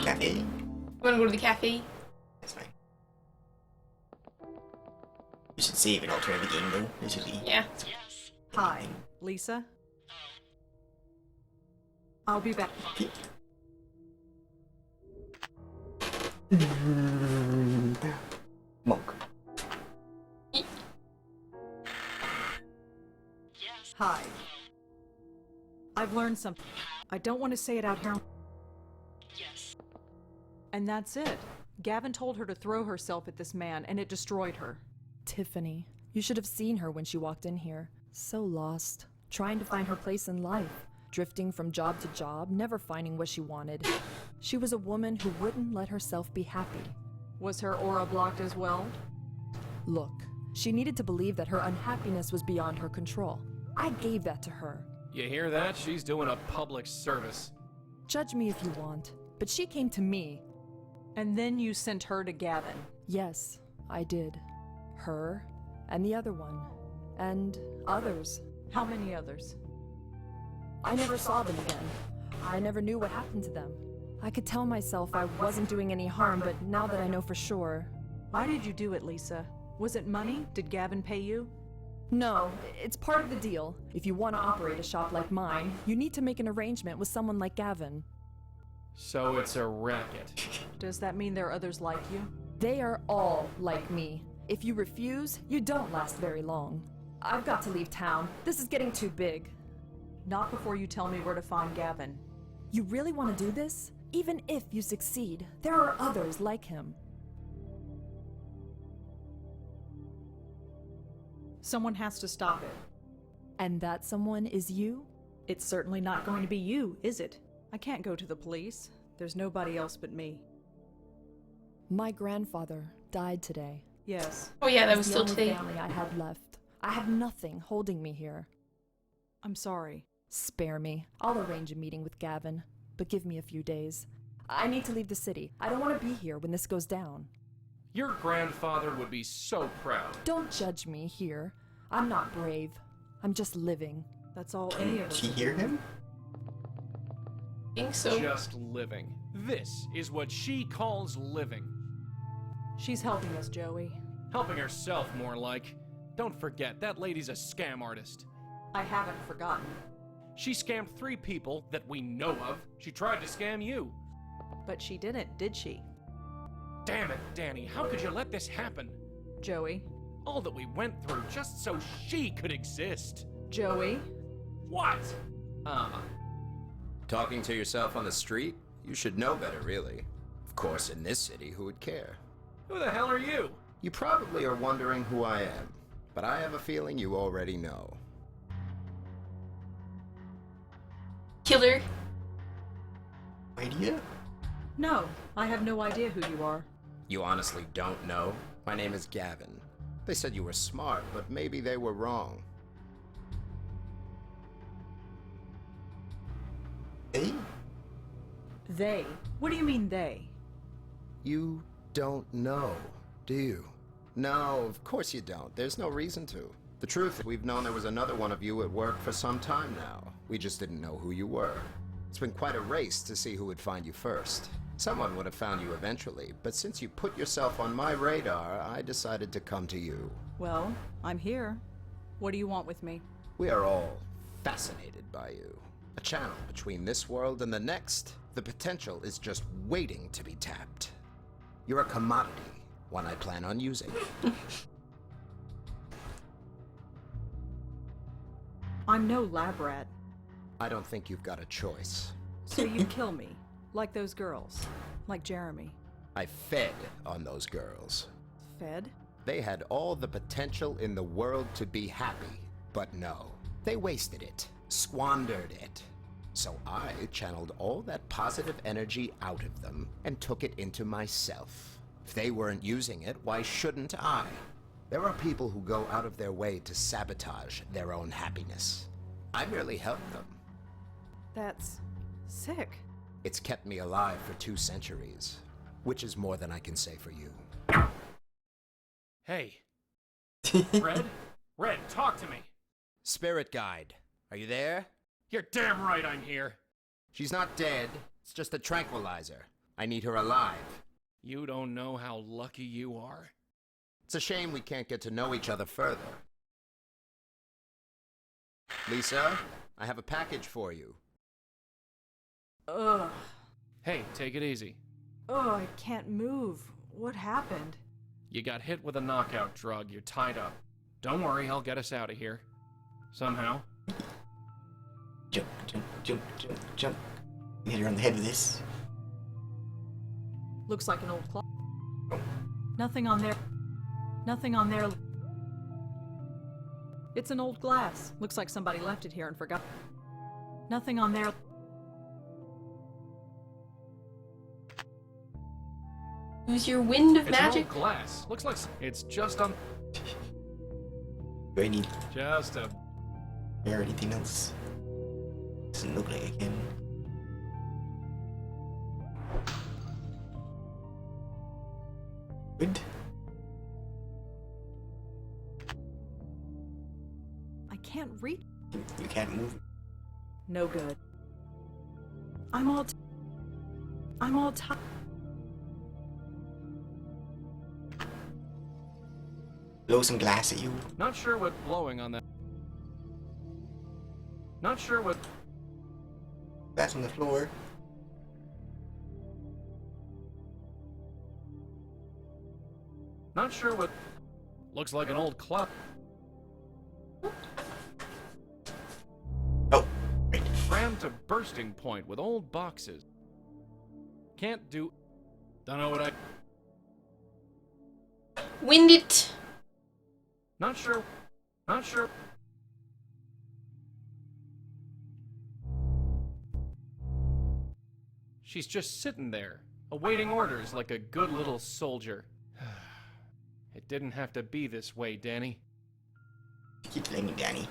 Cafe.
You wanna go to the cafe?
That's fine. We should save and alter the game though. Usually.
Yeah.
Hi, Lisa? I'll be back.
Monk.
Hi. I've learned something. I don't want to say it out here.
Yes.
And that's it. Gavin told her to throw herself at this man, and it destroyed her.
Tiffany, you should have seen her when she walked in here. So lost, trying to find her place in life, drifting from job to job, never finding what she wanted. She was a woman who wouldn't let herself be happy.
Was her aura blocked as well?
Look, she needed to believe that her unhappiness was beyond her control. I gave that to her.
You hear that? She's doing a public service.
Judge me if you want, but she came to me.
And then you sent her to Gavin.
Yes, I did. Her, and the other one, and others.
How many others?
I never saw them again. I never knew what happened to them. I could tell myself I wasn't doing any harm, but now that I know for sure...
Why did you do it, Lisa? Was it money? Did Gavin pay you?
No, it's part of the deal. If you want to operate a shop like mine, you need to make an arrangement with someone like Gavin.
So it's a racket.
Does that mean there are others like you?
They are all like me. If you refuse, you don't last very long. I've got to leave town. This is getting too big.
Not before you tell me where to find Gavin.
You really want to do this? Even if you succeed, there are others like him.
Someone has to stop it.
And that someone is you?
It's certainly not going to be you, is it? I can't go to the police. There's nobody else but me.
My grandfather died today.
Yes.
Oh yeah, that was
He's
still
the only
today.
family I had left. I have nothing holding me here.
I'm sorry.
Spare me. I'll arrange a meeting with Gavin, but give me a few days. I need to leave the city. I don't want to be here when this goes down.
Your grandfather would be so proud.
Don't judge me here. I'm not brave. I'm just living.
That's all any of
Did
us.
she hear him?
I think so.
Just living. This is what she calls living.
She's helping us, Joey.
Helping herself, more like. Don't forget, that lady's a scam artist.
I haven't forgotten.
She scammed 3 people that we know of. She tried to scam you.
But she didn't, did she?
Damn it, Danny, how could you let this happen?
Joey?
All that we went through just so she could exist.
Joey?
What?
Talking to yourself on the street? You should know better, really. Of course, in this city, who would care?
Who the hell are you?
You probably are wondering who I am, but I have a feeling you already know.
Killer.
Idea?
No, I have no idea who you are.
You honestly don't know? My name is Gavin. They said you were smart, but maybe they were wrong.
Hey?
They? What do you mean they?
You don't know, do you? No, of course you don't. There's no reason to. The truth, we've known there was another one of you at work for some time now. We just didn't know who you were. It's been quite a race to see who would find you first. Someone would have found you eventually, but since you put yourself on my radar, I decided to come to you.
Well, I'm here. What do you want with me?
We are all fascinated by you. A channel between this world and the next. The potential is just waiting to be tapped. You're a commodity, one I plan on using.
I'm no lab rat.
I don't think you've got a choice.
So you kill me, like those girls, like Jeremy.
I fed on those girls.
Fed?
They had all the potential in the world to be happy, but no. They wasted it, squandered it. So I channeled all that positive energy out of them and took it into myself. If they weren't using it, why shouldn't I? There are people who go out of their way to sabotage their own happiness. I merely help them.
That's sick.
It's kept me alive for 2 centuries, which is more than I can say for you.
Hey. Red? Red, talk to me.
Spirit Guide, are you there?
You're damn right I'm here.
She's not dead. It's just a tranquilizer. I need her alive.
You don't know how lucky you are.
It's a shame we can't get to know each other further. Lisa, I have a package for you.
Ugh.
Hey, take it easy.
Ugh, I can't move. What happened?
You got hit with a knockout drug. You're tied up. Don't worry, I'll get us out of here. Somehow.
Jump, jump, jump, jump, jump. Hit her on the head with this.
Looks like an old clock. Nothing on there. Nothing on there. It's an old glass. Looks like somebody left it here and forgot. Nothing on there.
Use your wind of
It's
magic.
an old glass. Looks like it's just on.
Do I need
Just a.
or anything else? Doesn't look like I can. Good.
I can't reach.
You can't move.
No good. I'm all tired.
Blow some glass at you.
Not sure what blowing on that. Not sure what.
Glass on the floor.
Not sure what. Looks like an old clock.
Oh, right.
Crammed to bursting point with old boxes. Can't do. Don't know what I.
Wind it.
Not sure. Not sure. She's just sitting there, awaiting orders like a good little soldier. It didn't have to be this way, Danny.
Keep blaming Danny.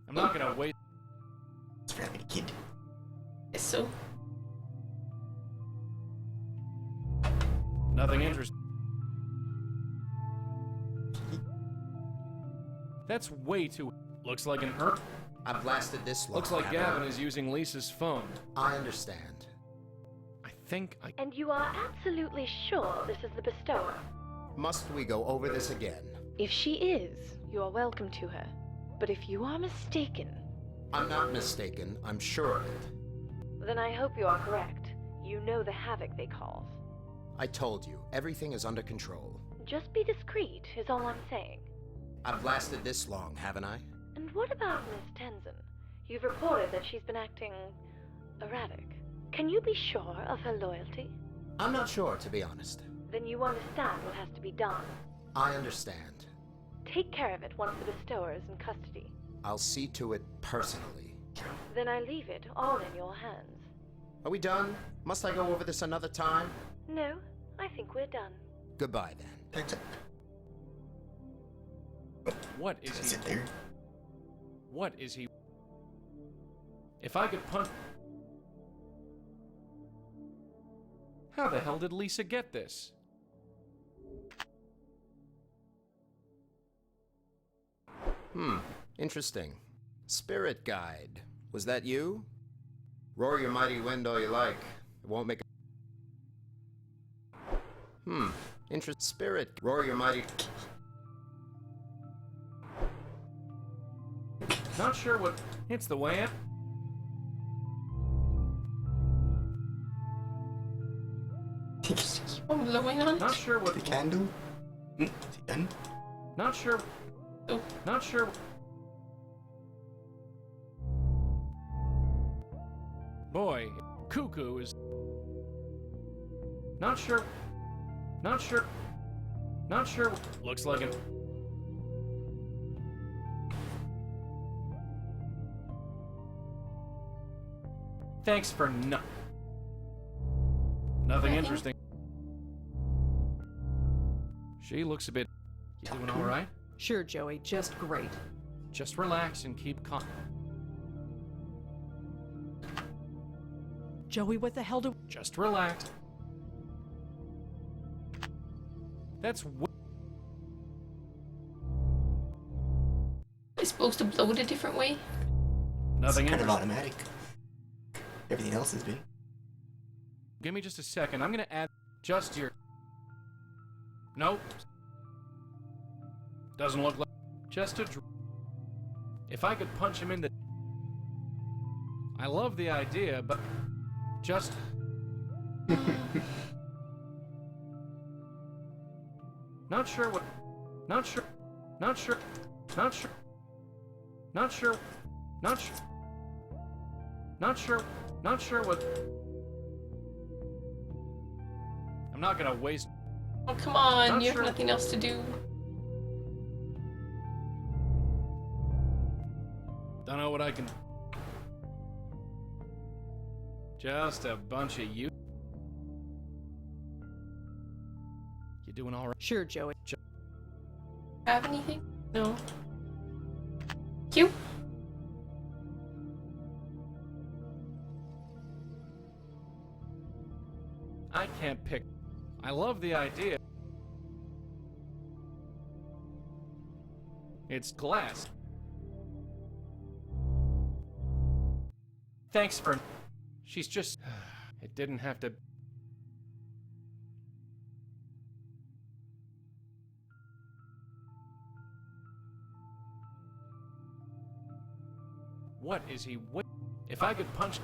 I'm not gonna wait.
It's for having a kid.
Yes, so.
Nothing interesting. That's way too. Looks like an hurt.
I've lasted this long.
Looks like
have I?
Gavin is using Lisa's phone.
I understand.
I think I.
And you are absolutely sure this is the bestower?
Must we go over this again?
If she is, you are welcome to her. But if you are mistaken,
I'm not mistaken. I'm sure of it.
then I hope you are correct. You know the havoc they cause.
I told you, everything is under control.
Just be discreet, is all I'm saying.
I've lasted this long, haven't I?
And what about Miss Tenzin? You've reported that she's been acting erratic. Can you be sure of her loyalty?
I'm not sure, to be honest.
Then you understand what has to be done.
I understand.
Take care of it once the bestower is in custody.
I'll see to it personally.
Then I leave it all in your hands.
Are we done? Must I go over this another time?
No, I think we're done.
Goodbye, then.
That's it.
What is
That's
he?
it there.
What is he? If I could punch. How the hell did Lisa get this?
Interesting. Spirit guide. Was that you? Roar your mighty wind all you like. It won't make a... Spirit. Roar your mighty...
Not sure what. It's the way up.
Oh, blowing on
Not
it?
sure what.
The candle? Is he done?
Not sure.
Oh.
Not sure. Boy, Cuckoo is. Not sure. Not sure. Not sure. Looks like it. Thanks for nothing
Nothing?
interesting. She looks a bit. You doing all right?
Sure, Joey, just great.
Just relax and keep calm.
Joey, what the hell do...
Just relax. That's
It's supposed to blow it a different way?
nothing
It's kind of
interesting.
automatic. Everything else has been.
Give me just a second. I'm gonna add just your. Nope. Doesn't look like. Just a. If I could punch him in the. I love the idea, but. Just. Not sure what. Not sure. Not sure. Not sure. Not sure. Not sure. Not sure. Not sure what. I'm not gonna waste.
Oh, come on,
Not
you have
sure.
nothing else to do.
Don't know what I can. Just a bunch of you. You doing all right?
Sure, Joey.
Have anything? No. Cute.
I can't pick. I love the idea. It's glass. Thanks for. She's just. It didn't have to. What is he? If I could punch.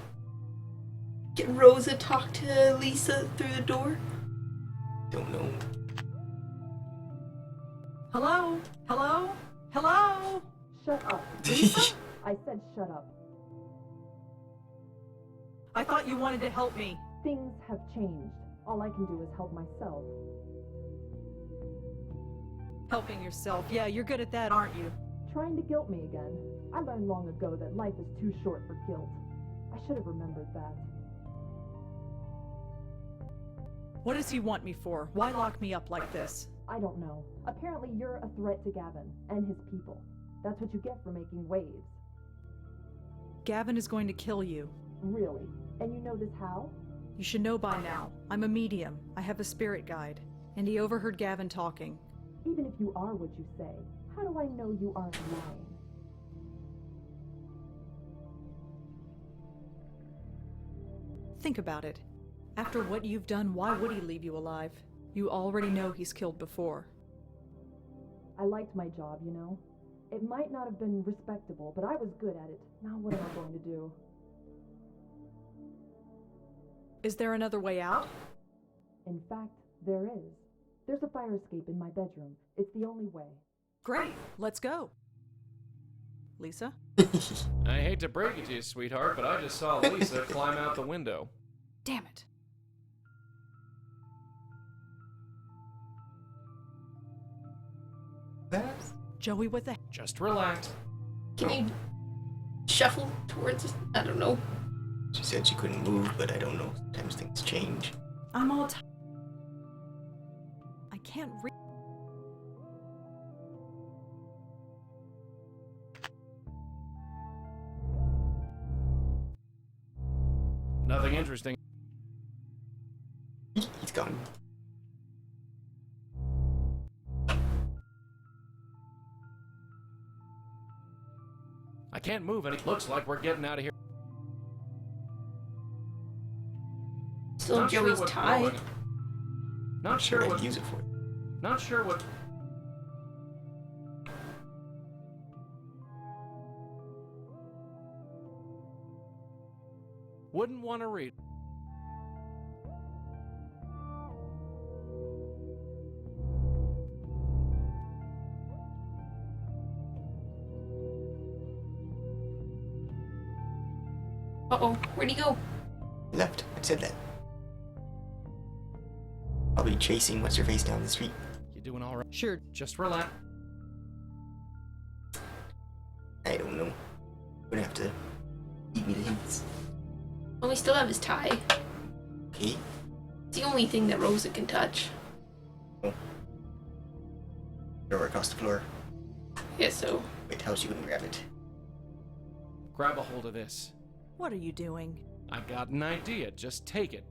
Can Rosa talk to Lisa through the door?
Don't know.
Hello? Hello? Hello? Shut up. Lisa? I said shut up. I thought you wanted to help me. Things have changed. All I can do is help myself. Helping yourself. Yeah, you're good at that, aren't you? Trying to guilt me again. I learned long ago that life is too short for guilt. I should have remembered that. What does he want me for? Why lock me up like this? I don't know. Apparently you're a threat to Gavin and his people. That's what you get for making waves. Gavin is going to kill you. Really? And you know this how? You should know by now. I'm a medium. I have a spirit guide. And he overheard Gavin talking. Even if you are what you say, how do I know you aren't lying? Think about it. After what you've done, why would he leave you alive? You already know he's killed before.
I liked my job, you know? It might not have been respectable, but I was good at it. Now what am I going to do?
Is there another way out?
In fact, there is. There's a fire escape in my bedroom. It's the only way.
Great, let's go. Lisa?
I hate to break it to you, sweetheart, but I just saw Lisa climb out the window.
Damn it. Joey, what the heck?
Just relax.
Can you shuffle towards us? I don't know.
She said she couldn't move, but I don't know. Sometimes things change.
I'm all I can't read.
Nothing interesting.
He's gone.
I can't move and it looks like we're getting out of here.
Still Joey's tied.
Not sure
I'd
what.
use it for.
Not sure what. Wouldn't want to read.
Uh-oh, where'd he go?
Left. I said that. I'll be chasing what's-her-face down the street.
You doing all right?
Sure.
Just relax.
I don't know. Gonna have to eat me the hints.
Well, we still have his tie.
Okay.
It's the only thing that Rosa can touch.
Oh. Throw her across the floor.
Yeah, so.
Wait, how she wouldn't grab it.
Grab a hold of this.
What are you doing?
I got an idea. Just take it.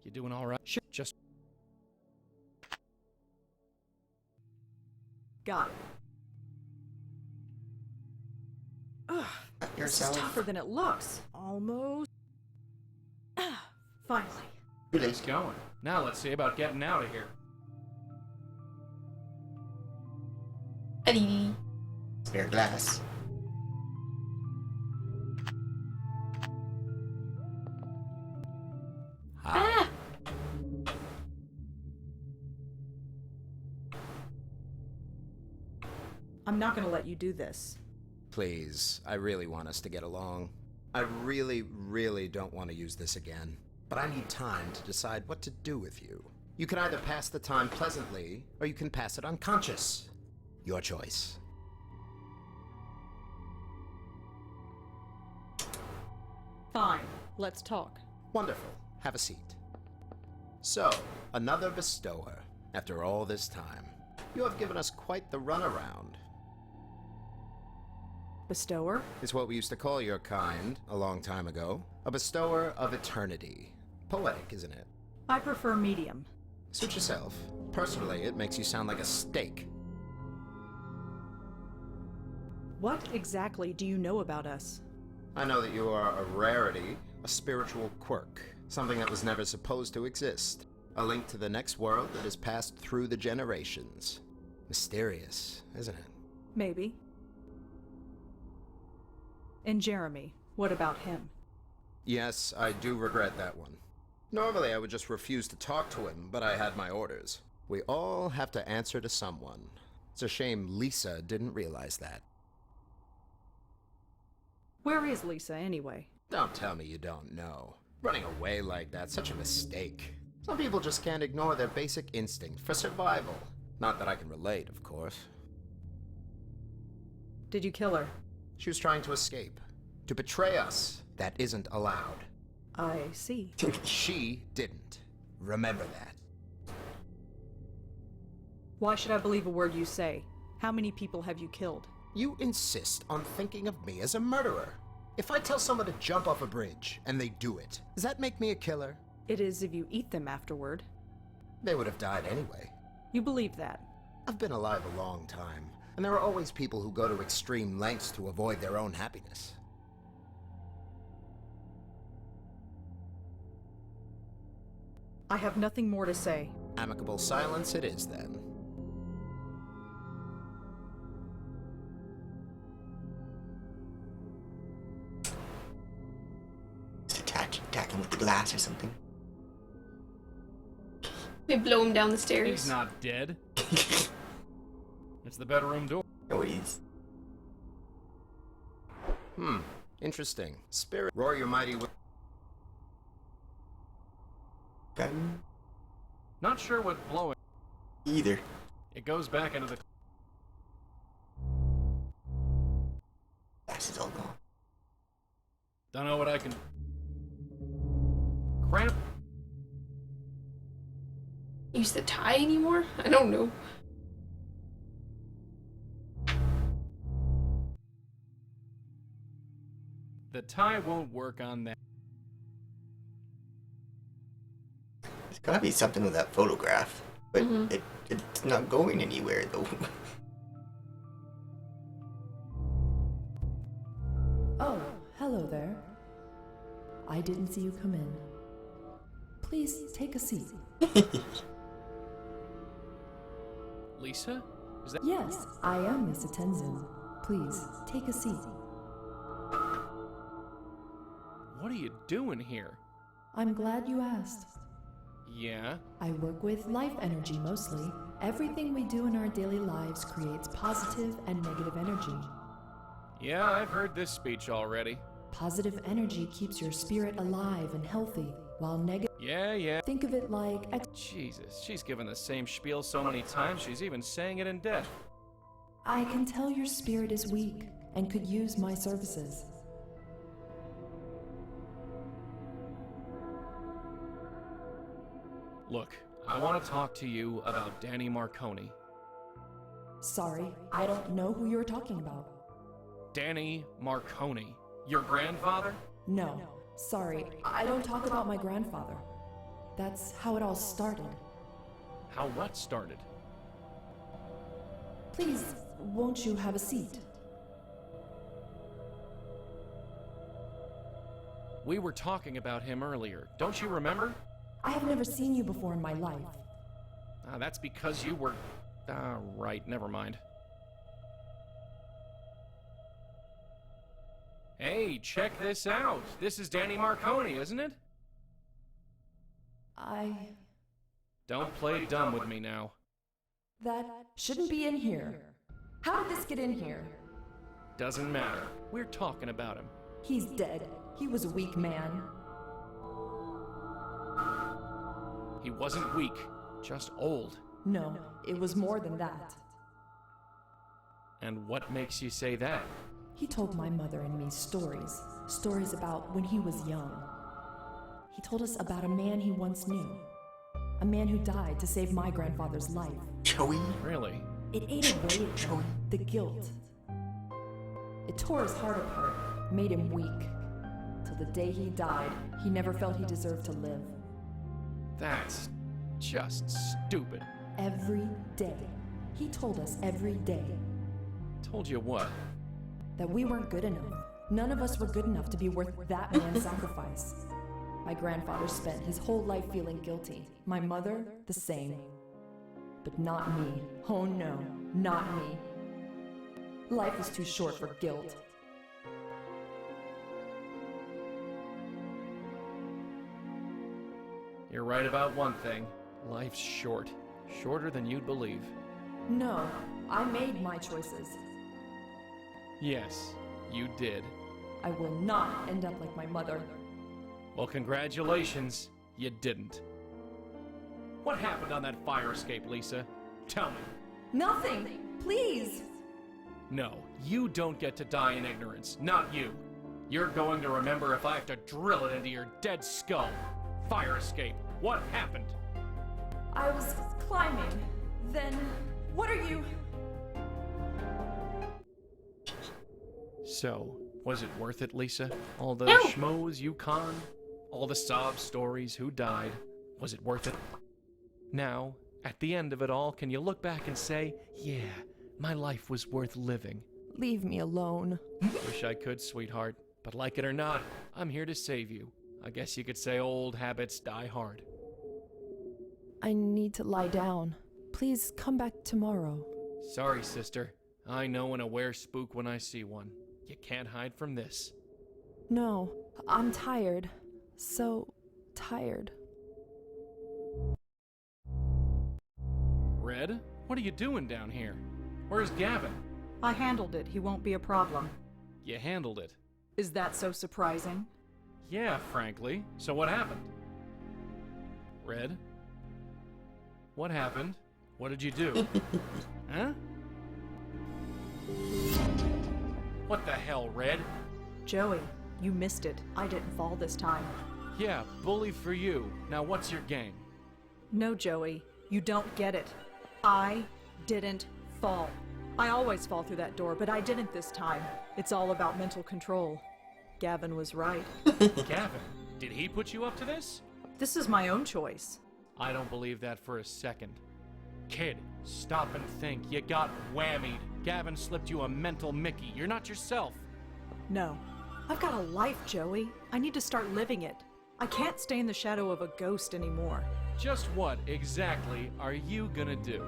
You doing all right?
Sure.
Just
Got it. Ugh, this is
Yourself.
tougher than it looks. Almost. Finally.
it's going. Now let's see about getting out of here.
Eddie.
Spare glass.
Ah!
I'm not gonna let you do this.
Please, I really want us to get along. I really, really don't want to use this again. But I need time to decide what to do with you. You can either pass the time pleasantly, or you can pass it unconscious. Your choice.
Fine, let's talk.
Wonderful. Have a seat. So, another bestower. After all this time, you have given us quite the runaround.
Bestower?
Is what we used to call your kind a long time ago. A bestower of eternity. Poetic, isn't it?
I prefer medium.
Suit yourself. Personally, it makes you sound like a steak.
What exactly do you know about us?
I know that you are a rarity, a spiritual quirk, something that was never supposed to exist. A link to the next world that has passed through the generations. Mysterious, isn't it?
Maybe. And Jeremy, what about him?
Yes, I do regret that one. Normally I would just refuse to talk to him, but I had my orders. We all have to answer to someone. It's a shame Lisa didn't realize that.
Where is Lisa, anyway?
Don't tell me you don't know. Running away like that's such a mistake. Some people just can't ignore their basic instinct for survival. Not that I can relate, of course.
Did you kill her?
She was trying to escape. To betray us. That isn't allowed.
I see.
She didn't. Remember that.
Why should I believe a word you say? How many people have you killed?
You insist on thinking of me as a murderer. If I tell someone to jump off a bridge, and they do it, does that make me a killer?
It is if you eat them afterward.
They would have died anyway.
You believe that?
I've been alive a long time, and there are always people who go to extreme lengths to avoid their own happiness.
I have nothing more to say.
Amicable silence it is, then.
Just attack him with the glass or something.
We blow him down the stairs.
He's not dead. It's the bedroom door.
No, he's...
Interesting. Spirit, roar your mighty will.
Got him?
Not sure what blowing.
Either.
It goes back into the.
Glass is all gone.
Don't know what I can. Cramp.
Use the tie anymore? I don't know.
The tie won't work on that.
There's gotta be something with that photograph, but it's not going anywhere though.
Oh, hello there. I didn't see you come in. Please take a seat.
Lisa? Is that?
Yes, I am Mr. Tenzin. Please take a seat.
What are you doing here?
I'm glad you asked.
Yeah?
I work with life energy mostly. Everything we do in our daily lives creates positive and negative energy.
Yeah, I've heard this speech already.
Positive energy keeps your spirit alive and healthy, while negative...
Yeah.
Think of it like...
Jesus, she's given the same spiel so many times, she's even saying it in death.
I can tell your spirit is weak and could use my services.
Look, I want to talk to you about Danny Marconi.
Sorry, I don't know who you're talking about.
Danny Marconi. Your grandfather?
No, sorry, I don't talk about my grandfather. That's how it all started.
How what started?
Please, won't you have a seat?
We were talking about him earlier. Don't you remember?
I have never seen you before in my life.
That's because you were... right, never mind. Hey, check this out. This is Danny Marconi, isn't it?
Don't
play dumb with me now.
That shouldn't be in here. How did this get in here?
Doesn't matter. We're talking about him.
He's dead. He was a weak man.
He wasn't weak, just old.
No, it was more than that.
And what makes you say that?
He told my mother and me stories. Stories about when he was young. He told us about a man he once knew. A man who died to save my grandfather's life.
Joey?
Really?
It ate away at him, the guilt. It tore his heart apart, made him weak. Till the day he died, he never felt he deserved to live.
That's just stupid.
Every day. He told us every day.
Told you what?
That we weren't good enough. None of us were good enough to be worth that man's sacrifice. My grandfather spent his whole life feeling guilty. My mother, the same. But not me. Oh no, not me. Life is too short for guilt.
You're right about one thing. Life's short. Shorter than you'd believe.
No, I made my choices.
Yes, you did.
I will not end up like my mother.
Well, congratulations, you didn't. What happened on that fire escape, Lisa? Tell me.
Nothing! Please!
No, you don't get to die in ignorance. Not you. You're going to remember if I have to drill it into your dead skull. Fire escape. What happened?
I was climbing. Then, what are you...
So, was it worth it, Lisa? All the
No.
schmoes you conned? All the sob stories, who died? Was it worth it? Now, at the end of it all, can you look back and say, yeah, my life was worth living?
Leave me alone.
Wish I could, sweetheart. But like it or not, I'm here to save you. I guess you could say old habits die hard.
I need to lie down. Please come back tomorrow.
Sorry, sister. I know an aware spook when I see one. You can't hide from this.
No, I'm tired. So tired.
Red, what are you doing down here? Where's Gavin?
I handled it. He won't be a problem.
You handled it.
Is that so surprising?
Yeah, frankly. So what happened? Red? What happened? What did you do? Huh? What the hell, Red?
Joey, you missed it. I didn't fall this time.
Yeah, bully for you. Now what's your game?
No, Joey, you don't get it. I didn't fall. I always fall through that door, but I didn't this time. It's all about mental control. Gavin was right.
Gavin? Did he put you up to this?
This is my own choice.
I don't believe that for a second. Kid, stop and think. You got whammied. Gavin slipped you a mental Mickey. You're not yourself.
No. I've got a life, Joey. I need to start living it. I can't stay in the shadow of a ghost anymore.
Just what exactly are you gonna do?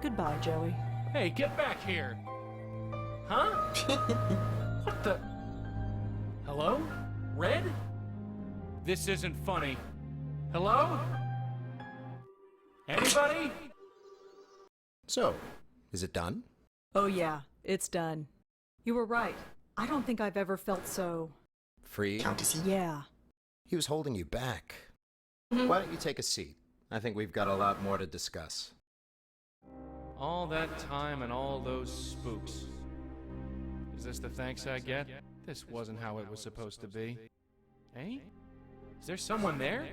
Goodbye, Joey.
Hey, get back here! Huh? What the? Hello? Red? This isn't funny. Hello? Anybody?
So, is it done?
Oh yeah, it's done. You were right. I don't think I've ever felt so...
Free?
Countessy?
Yeah.
He was holding you back. Why don't you take a seat? I think we've got a lot more to discuss.
All that time and all those spooks. Is this the thanks I get? This wasn't how it was supposed to be. Eh? Is there someone there?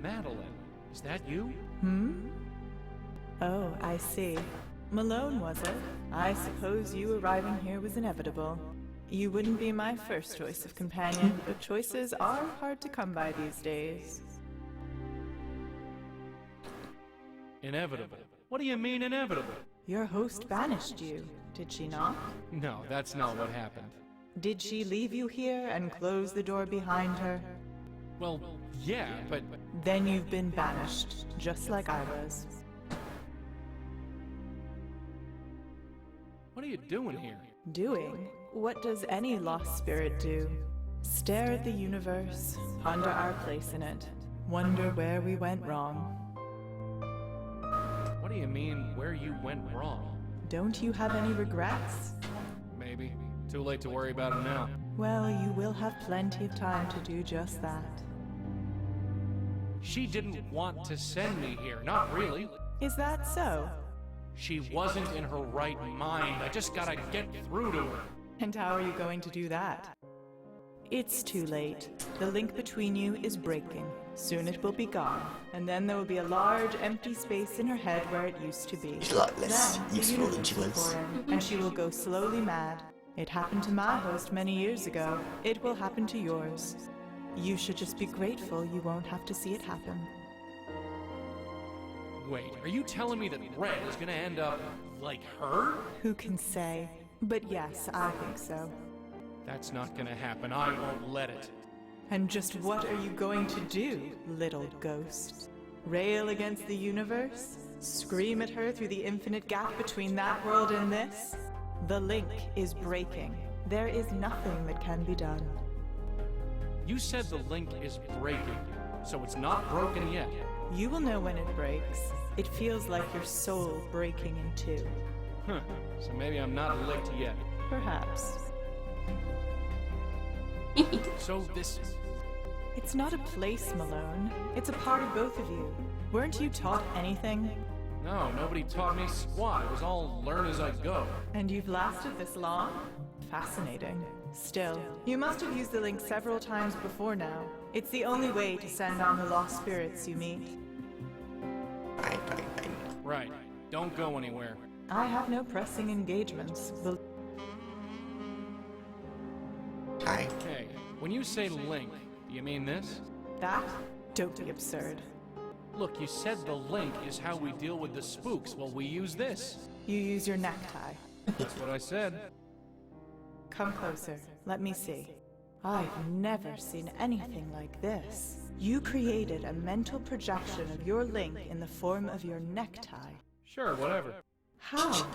Madeline, is that you?
Oh, I see. Malone, was it? I suppose you arriving here was inevitable. You wouldn't be my first choice of companion, but choices are hard to come by these days.
Inevitable. What do you mean inevitable?
Your host banished you, did she not?
No, that's not what happened.
Did she leave you here and close the door behind her?
Well, yeah, but...
Then you've been banished, just like I was.
What are you doing here?
Doing? What does any lost spirit do? Stare at the universe, ponder our place in it, wonder where we went wrong.
What do you mean, where you went wrong?
Don't you have any regrets?
Maybe. Too late to worry about it now.
Well, you will have plenty of time to do just that.
She didn't want to send me here, not really.
Is that so?
She wasn't in her right mind. I just gotta get through to her.
And how are you going to do that? It's too late. The link between you is breaking. Soon it will be gone, and then there will be a large empty space in her head where it used to be.
She's a lot less
Then, the
useful than
universe
she
will
was.
pour in, and she will go slowly mad. It happened to my host many years ago. It will happen to yours. You should just be grateful you won't have to see it happen.
Wait, are you telling me that Red is gonna end up like her?
Who can say? But yes, I think so.
That's not gonna happen. I won't let it.
And just what are you going to do, little ghost? Rail against the universe? Scream at her through the infinite gap between that world and this? The link is breaking. There is nothing that can be done.
You said the link is breaking, so it's not broken yet.
You will know when it breaks. It feels like your soul breaking in two.
Huh, so maybe I'm not licked yet.
Perhaps.
So this...
It's not a place, Malone. It's a part of both of you. Weren't you taught anything?
No, nobody taught me squat. It was all learn as I go.
And you've lasted this long? Fascinating. Still, you must have used the link several times before now. It's the only way to send on the lost spirits you meet.
Right. Don't go anywhere.
I have no pressing engagements.
When you say link, do you mean this?
That? Don't be absurd.
Look, you said the link is how we deal with the spooks. Well, we use this.
You use your necktie.
That's what I said.
Come closer. Let me see. I've never seen anything like this. You created a mental projection of your link in the form of your necktie.
Sure, whatever.
How?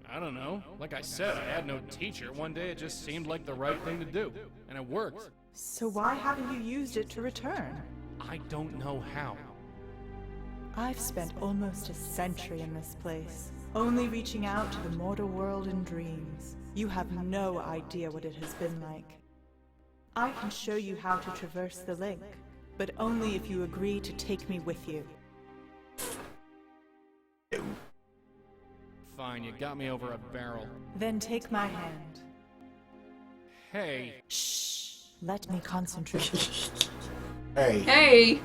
I don't know. Like I said, I had no teacher. One day it just seemed like the right thing to do. And it worked.
So why haven't you used it to return?
I don't know how.
I've spent almost a century in this place, only reaching out to the mortal world in dreams. You have no idea what it has been like. I can show you how to traverse the link, but only if you agree to take me with you.
Fine, you got me over a barrel.
Then take my hand.
Hey.
Shh. Let me concentrate.
Hey.
Hey!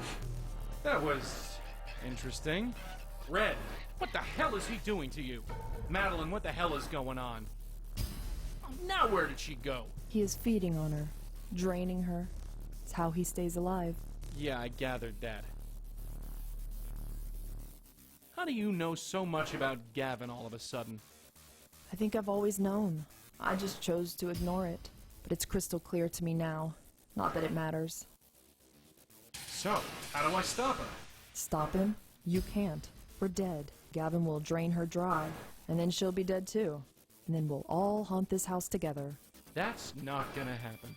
That was interesting. Red, what the hell is he doing to you? Madeline, what the hell is going on? Oh, now where did she go?
He is feeding on her, draining her. It's how he stays alive.
Yeah, I gathered that. How do you know so much about Gavin all of a sudden?
I think I've always known. I just chose to ignore it. But it's crystal clear to me now. Not that it matters.
So, how do I stop her?
Stop him? You can't. We're dead. Gavin will drain her dry, and then she'll be dead too. And then we'll all haunt this house together.
That's not gonna happen.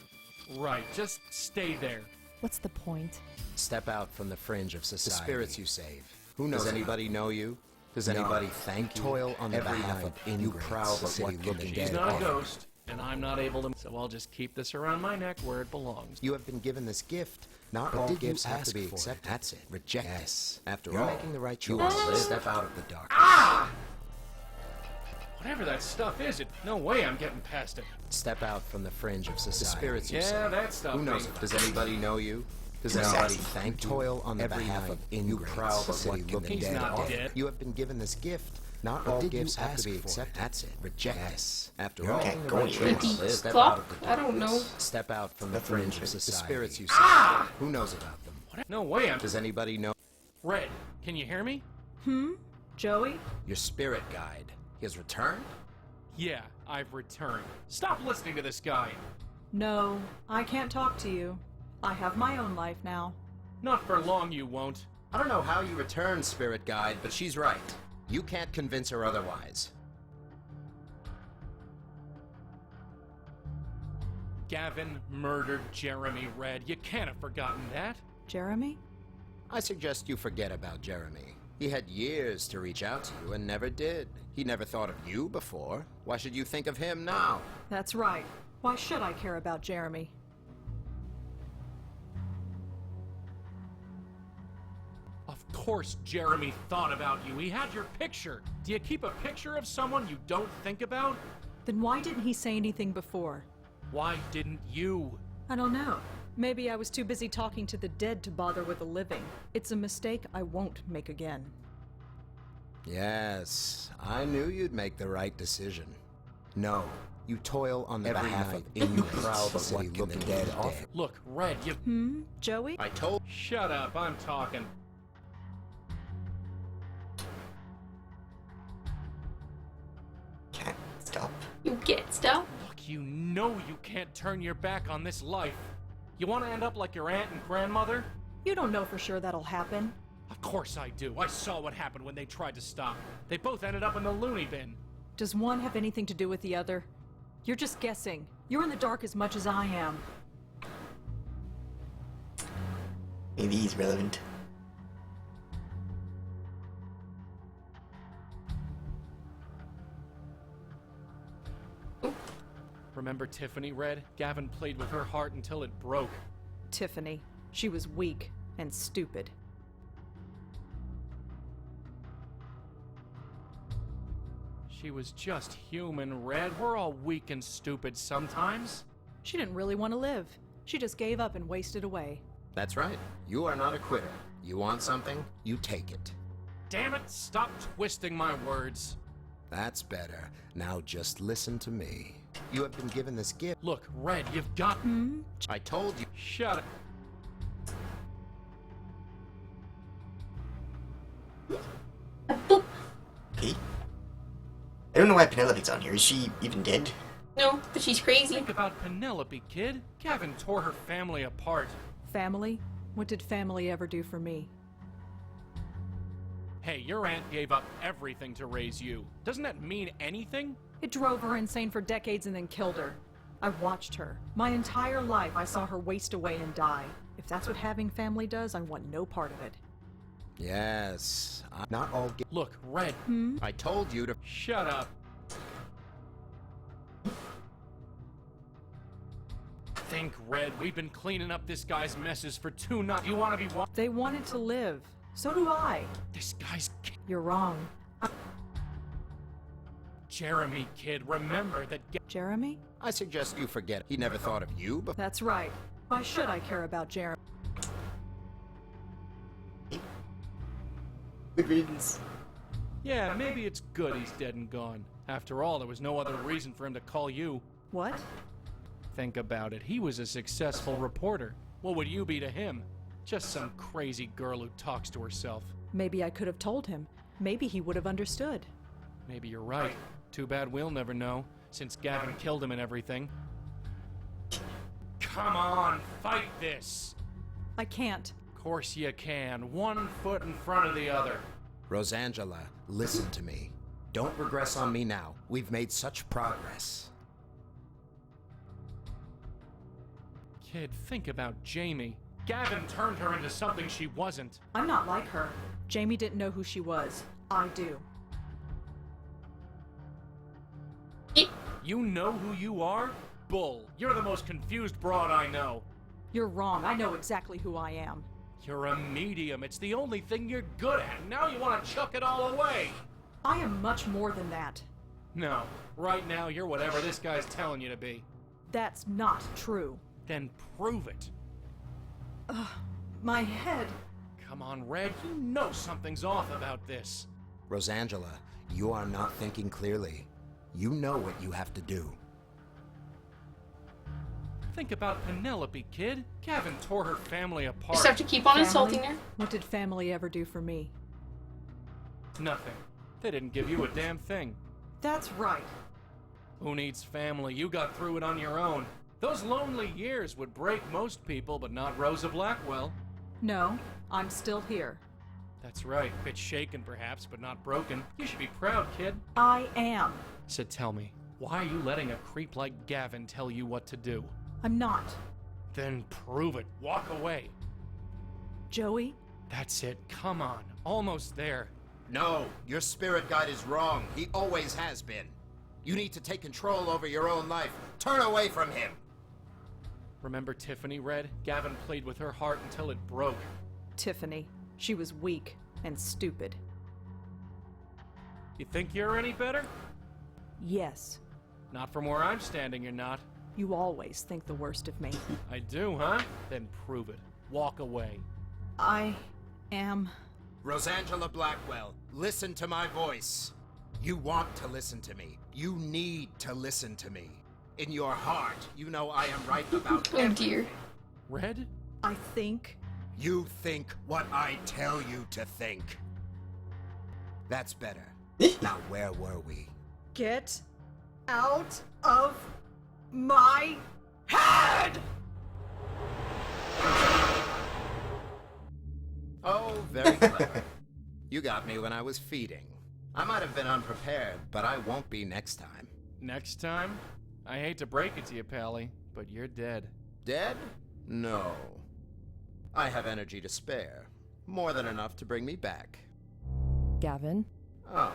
Right, just stay there.
What's the point?
Step out from the fringe of society. The spirits you save. Who knows? Does anybody know you? Does anybody thank you? Toil on the behalf of ingrates. Proud of what looking dead.
She's not a ghost, and I'm not able to. So I'll just keep this around my neck where it belongs.
You have been given this gift. Not all gifts have to be accepted. That's it. Reject it. After all, making the right choice. Step out of the dark.
Ah! Whatever that stuff is, no way I'm getting past it.
Step out from the fringe of society. The spirits you
yeah,
save.
That stuff.
Who knows? Does anybody know you? Does anybody thank you? Toil on the behalf of ingrates. Proud of what looking
He's
dead
not dead.
You have been given this gift. Not all gifts have to be accepted. That's it. Reject it. After all, step out of the
I don't know.
Step out from the fringe of society. The spirits you save. Who knows about them?
No way I'm.
Does anybody know?
Red, can you hear me?
Joey?
Your spirit guide. He has returned?
Yeah, I've returned. Stop listening to this guy.
No, I can't talk to you. I have my own life now.
Not for long, you won't.
I don't know how you returned, spirit guide, but she's right. You can't convince her otherwise.
Gavin murdered Jeremy, Red. You can't have forgotten that.
Jeremy?
I suggest you forget about Jeremy. He had years to reach out to you and never did. He never thought of you before. Why should you think of him now?
That's right. Why should I care about Jeremy?
Of course Jeremy thought about you. He had your picture. Do you keep a picture of someone you don't think about?
Then why didn't he say anything before?
Why didn't you?
I don't know. Maybe I was too busy talking to the dead to bother with the living. It's a mistake I won't make again.
Yes, I knew you'd make the right decision. No, you toil on the behalf of ingrates. Proud of what looking dead offer.
Look, Red, you...
Joey?
I told...
Shut up, I'm talking.
Can't stop.
You get stuff?
Look, you know you can't turn your back on this life. You want to end up like your aunt and grandmother?
You don't know for sure that'll happen.
Of course I do. I saw what happened when they tried to stop. They both ended up in the loony bin.
Does one have anything to do with the other? You're just guessing. You're in the dark as much as I am.
Maybe he's relevant.
Remember Tiffany, Red? Gavin played with her heart until it broke.
Tiffany. She was weak and stupid.
She was just human, Red. We're all weak and stupid sometimes.
She didn't really want to live. She just gave up and wasted away.
That's right. You are not a quitter. You want something, you take it.
Damn it, stop twisting my words.
That's better. Now just listen to me. You have been given this gift.
Look, Red, you've got...
I told you.
Shut it.
Okay. I don't know why Penelope's on here. Is she even dead?
No, but she's crazy.
Think about Penelope, kid. Gavin tore her family apart.
Family? What did family ever do for me?
Hey, your aunt gave up everything to raise you. Doesn't that mean anything?
It drove her insane for decades and then killed her. I watched her. My entire life I saw her waste away and die. If that's what having family does, I want no part of it.
Yes. Not all.
Look, Red.
I told you to.
Shut up. Think, Red. We've been cleaning up this guy's messes for 2 nights. You want to be what?
They wanted to live. So do I.
This guy's...
You're wrong.
Jeremy, kid, remember that...
Jeremy?
I suggest you forget it. He never thought of you, but...
That's right. Why should I care about Jeremy?
Good riddance.
Yeah, maybe it's good he's dead and gone. After all, there was no other reason for him to call you.
What?
Think about it. He was a successful reporter. What would you be to him? Just some crazy girl who talks to herself.
Maybe I could have told him. Maybe he would have understood.
Maybe you're right. Too bad we'll never know, since Gavin killed him and everything. Come on, fight this!
I can't.
Course you can. 1 foot in front of the other.
Rosangela, listen to me. Don't regress on me now. We've made such progress.
Kid, think about Jamie. Gavin turned her into something she wasn't.
I'm not like her. Jamie didn't know who she was. I do.
You know who you are? Bull. You're the most confused broad I know.
You're wrong. I know exactly who I am.
You're a medium. It's the only thing you're good at. Now you want to chuck it all away.
I am much more than that.
No. Right now, you're whatever this guy's telling you to be.
That's not true.
Then prove it.
My head.
Come on, Red. You know something's off about this.
Rosangela, you are not thinking clearly. You know what you have to do.
Think about Penelope, kid. Gavin tore her family apart.
Just have to keep on insulting her.
What did family ever do for me?
Nothing. They didn't give you a damn thing.
That's right.
Who needs family? You got through it on your own. Those lonely years would break most people, but not Rosa Blackwell.
No, I'm still here.
That's right. Bit shaken, perhaps, but not broken. You should be proud, kid.
I am.
So tell me, why are you letting a creep like Gavin tell you what to do?
I'm not.
Then prove it. Walk away.
Joey?
That's it. Come on. Almost there.
No, your spirit guide is wrong. He always has been. You need to take control over your own life. Turn away from him.
Remember Tiffany, Red? Gavin played with her heart until it broke.
Tiffany. She was weak and stupid.
You think you're any better?
Yes.
Not from where I'm standing, you're not.
You always think the worst of me.
I do, huh? Then prove it. Walk away.
I am...
Rosangela Blackwell, listen to my voice. You want to listen to me. You need to listen to me. In your heart, you know I am right about
Oh dear.
Red?
I think...
You think what I tell you to think. That's better. Now where were we?
Get out of my head!
Oh, very clever. You got me when I was feeding. I might have been unprepared, but I won't be next time.
Next time? I hate to break it to you, Pally, but you're dead.
Dead? No. I have energy to spare. More than enough to bring me back.
Gavin?
Oh,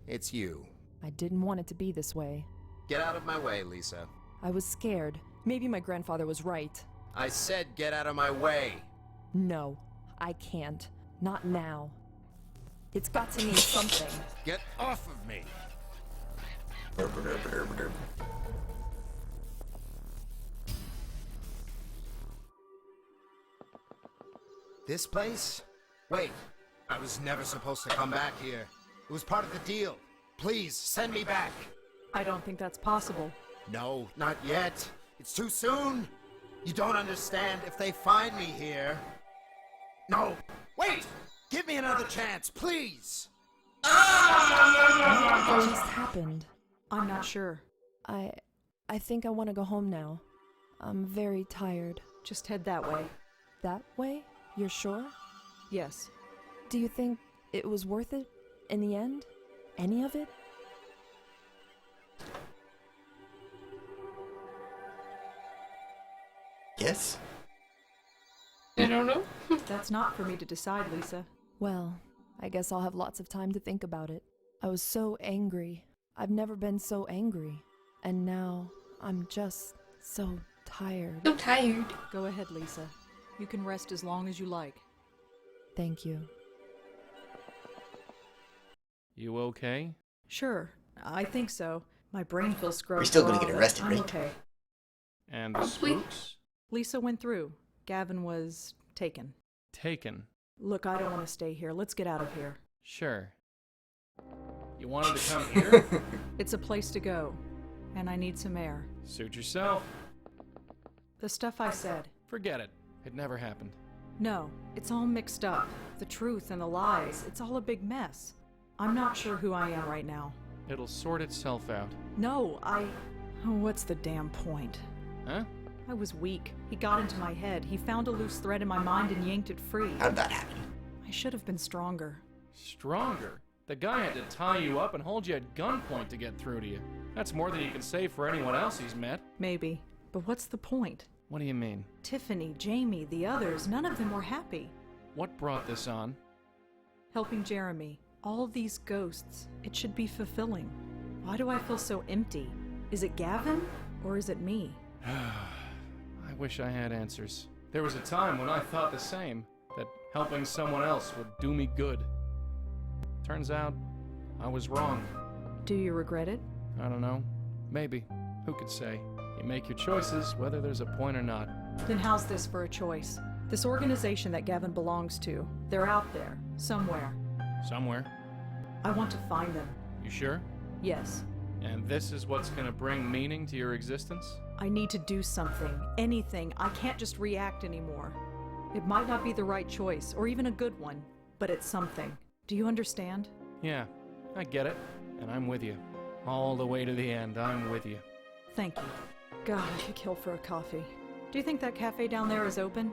it's you.
I didn't want it to be this way.
Get out of my way, Lisa.
I was scared. Maybe my grandfather was right.
I said get out of my way.
No, I can't. Not now. It's got to mean something.
Get off of me! This place? Wait, I was never supposed to come back here. It was part of the deal. Please, send me back.
I don't think that's possible.
No, not yet. It's too soon. You don't understand. If they find me here... No, wait! Give me another chance, please!
What just happened?
I'm not sure.
I think I want to go home now. I'm very tired.
Just head that way.
That way? You're sure?
Yes.
Do you think it was worth it in the end? Any of it?
Yes?
I don't know.
That's not for me to decide, Lisa.
Well, I guess I'll have lots of time to think about it. I was so angry. I've never been so angry. And now, I'm just so tired.
So tired.
Go ahead, Lisa. You can rest as long as you like.
Thank you.
You okay?
Sure, I think so. My brain feels scrubbed.
We're still gonna get arrested,
I'm
right?
okay.
And the spooks?
Lisa went through. Gavin was taken.
Taken.
Look, I don't want to stay here. Let's get out of here.
Sure. You wanted to come here?
It's a place to go, and I need some air.
Suit yourself.
The stuff I said.
Forget it. It never happened.
No, it's all mixed up. The truth and the lies. It's all a big mess. I'm not sure who I am right now.
It'll sort itself out.
No, Oh, what's the damn point?
Huh?
I was weak. He got into my head. He found a loose thread in my mind and yanked it free.
How'd that happen?
I should have been stronger.
Stronger? The guy had to tie you up and hold you at gunpoint to get through to you. That's more than he can say for anyone else he's met.
Maybe. But what's the point?
What do you mean?
Tiffany, Jamie, the others, none of them were happy.
What brought this on?
Helping Jeremy. All of these ghosts. It should be fulfilling. Why do I feel so empty? Is it Gavin? Or is it me?
I wish I had answers. There was a time when I thought the same, that helping someone else would do me good. Turns out, I was wrong.
Do you regret it?
I don't know. Maybe. Who could say? You make your choices, whether there's a point or not.
Then how's this for a choice? This organization that Gavin belongs to, they're out there, somewhere.
Somewhere.
I want to find them.
You sure?
Yes.
And this is what's gonna bring meaning to your existence?
I need to do something. Anything. I can't just react anymore. It might not be the right choice, or even a good one, but it's something. Do you understand?
Yeah, I get it. And I'm with you. All the way to the end, I'm with you.
Thank you. God, I could kill for a coffee. Do you think that cafe down there is open?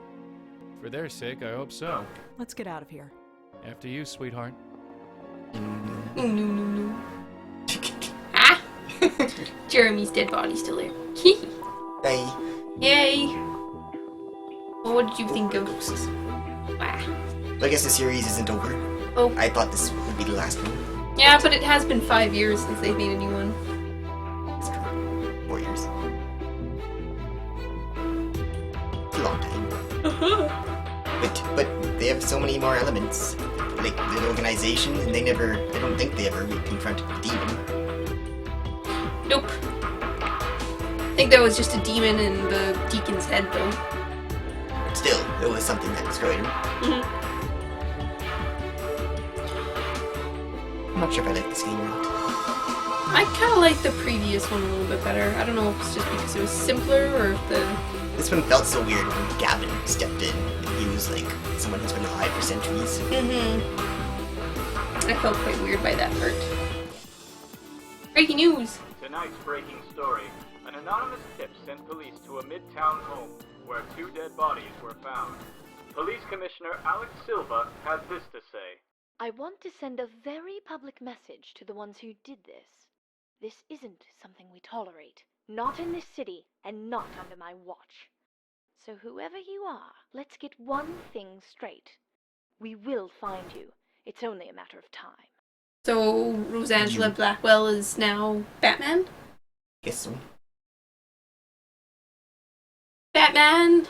For their sake, I hope so.
Let's get out of here.
After you, sweetheart.
No. Ah! Jeremy's dead body's still there.
Hey.
Yay! Well, what did you think of Ghosts? Ah.
I guess the series isn't over.
Oh.
I thought this would be the last one.
Yeah, but it has been 5 years since they've made a new one.
It's true. 4 years. It's a long time. But they have so many more elements. Like the organization, and I don't think they ever confronted the demon.
Nope. I think that was just a demon in the deacon's head, though.
But still, it was something that destroyed him. I'm not sure if I like this game or not.
I kind of like the previous one a little bit better. I don't know if it's just because it was simpler or if the...
This one felt so weird when Gavin stepped in. He was like someone who's been alive for centuries.
I felt quite weird by that part. Breaking news!
Tonight's breaking story. An anonymous tip sent police to a midtown home where 2 dead bodies were found. Police Commissioner Alex Silva has this to say.
I want to send a very public message to the ones who did this. This isn't something we tolerate. Not in this city, and not under my watch. So whoever you are, let's get one thing straight. We will find you. It's only a matter of time.
So, Rosangela Blackwell is now Batman?
Guess so.
Batman!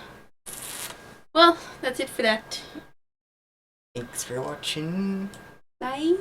Well, that's it for that.
Thanks for watching.
Bye!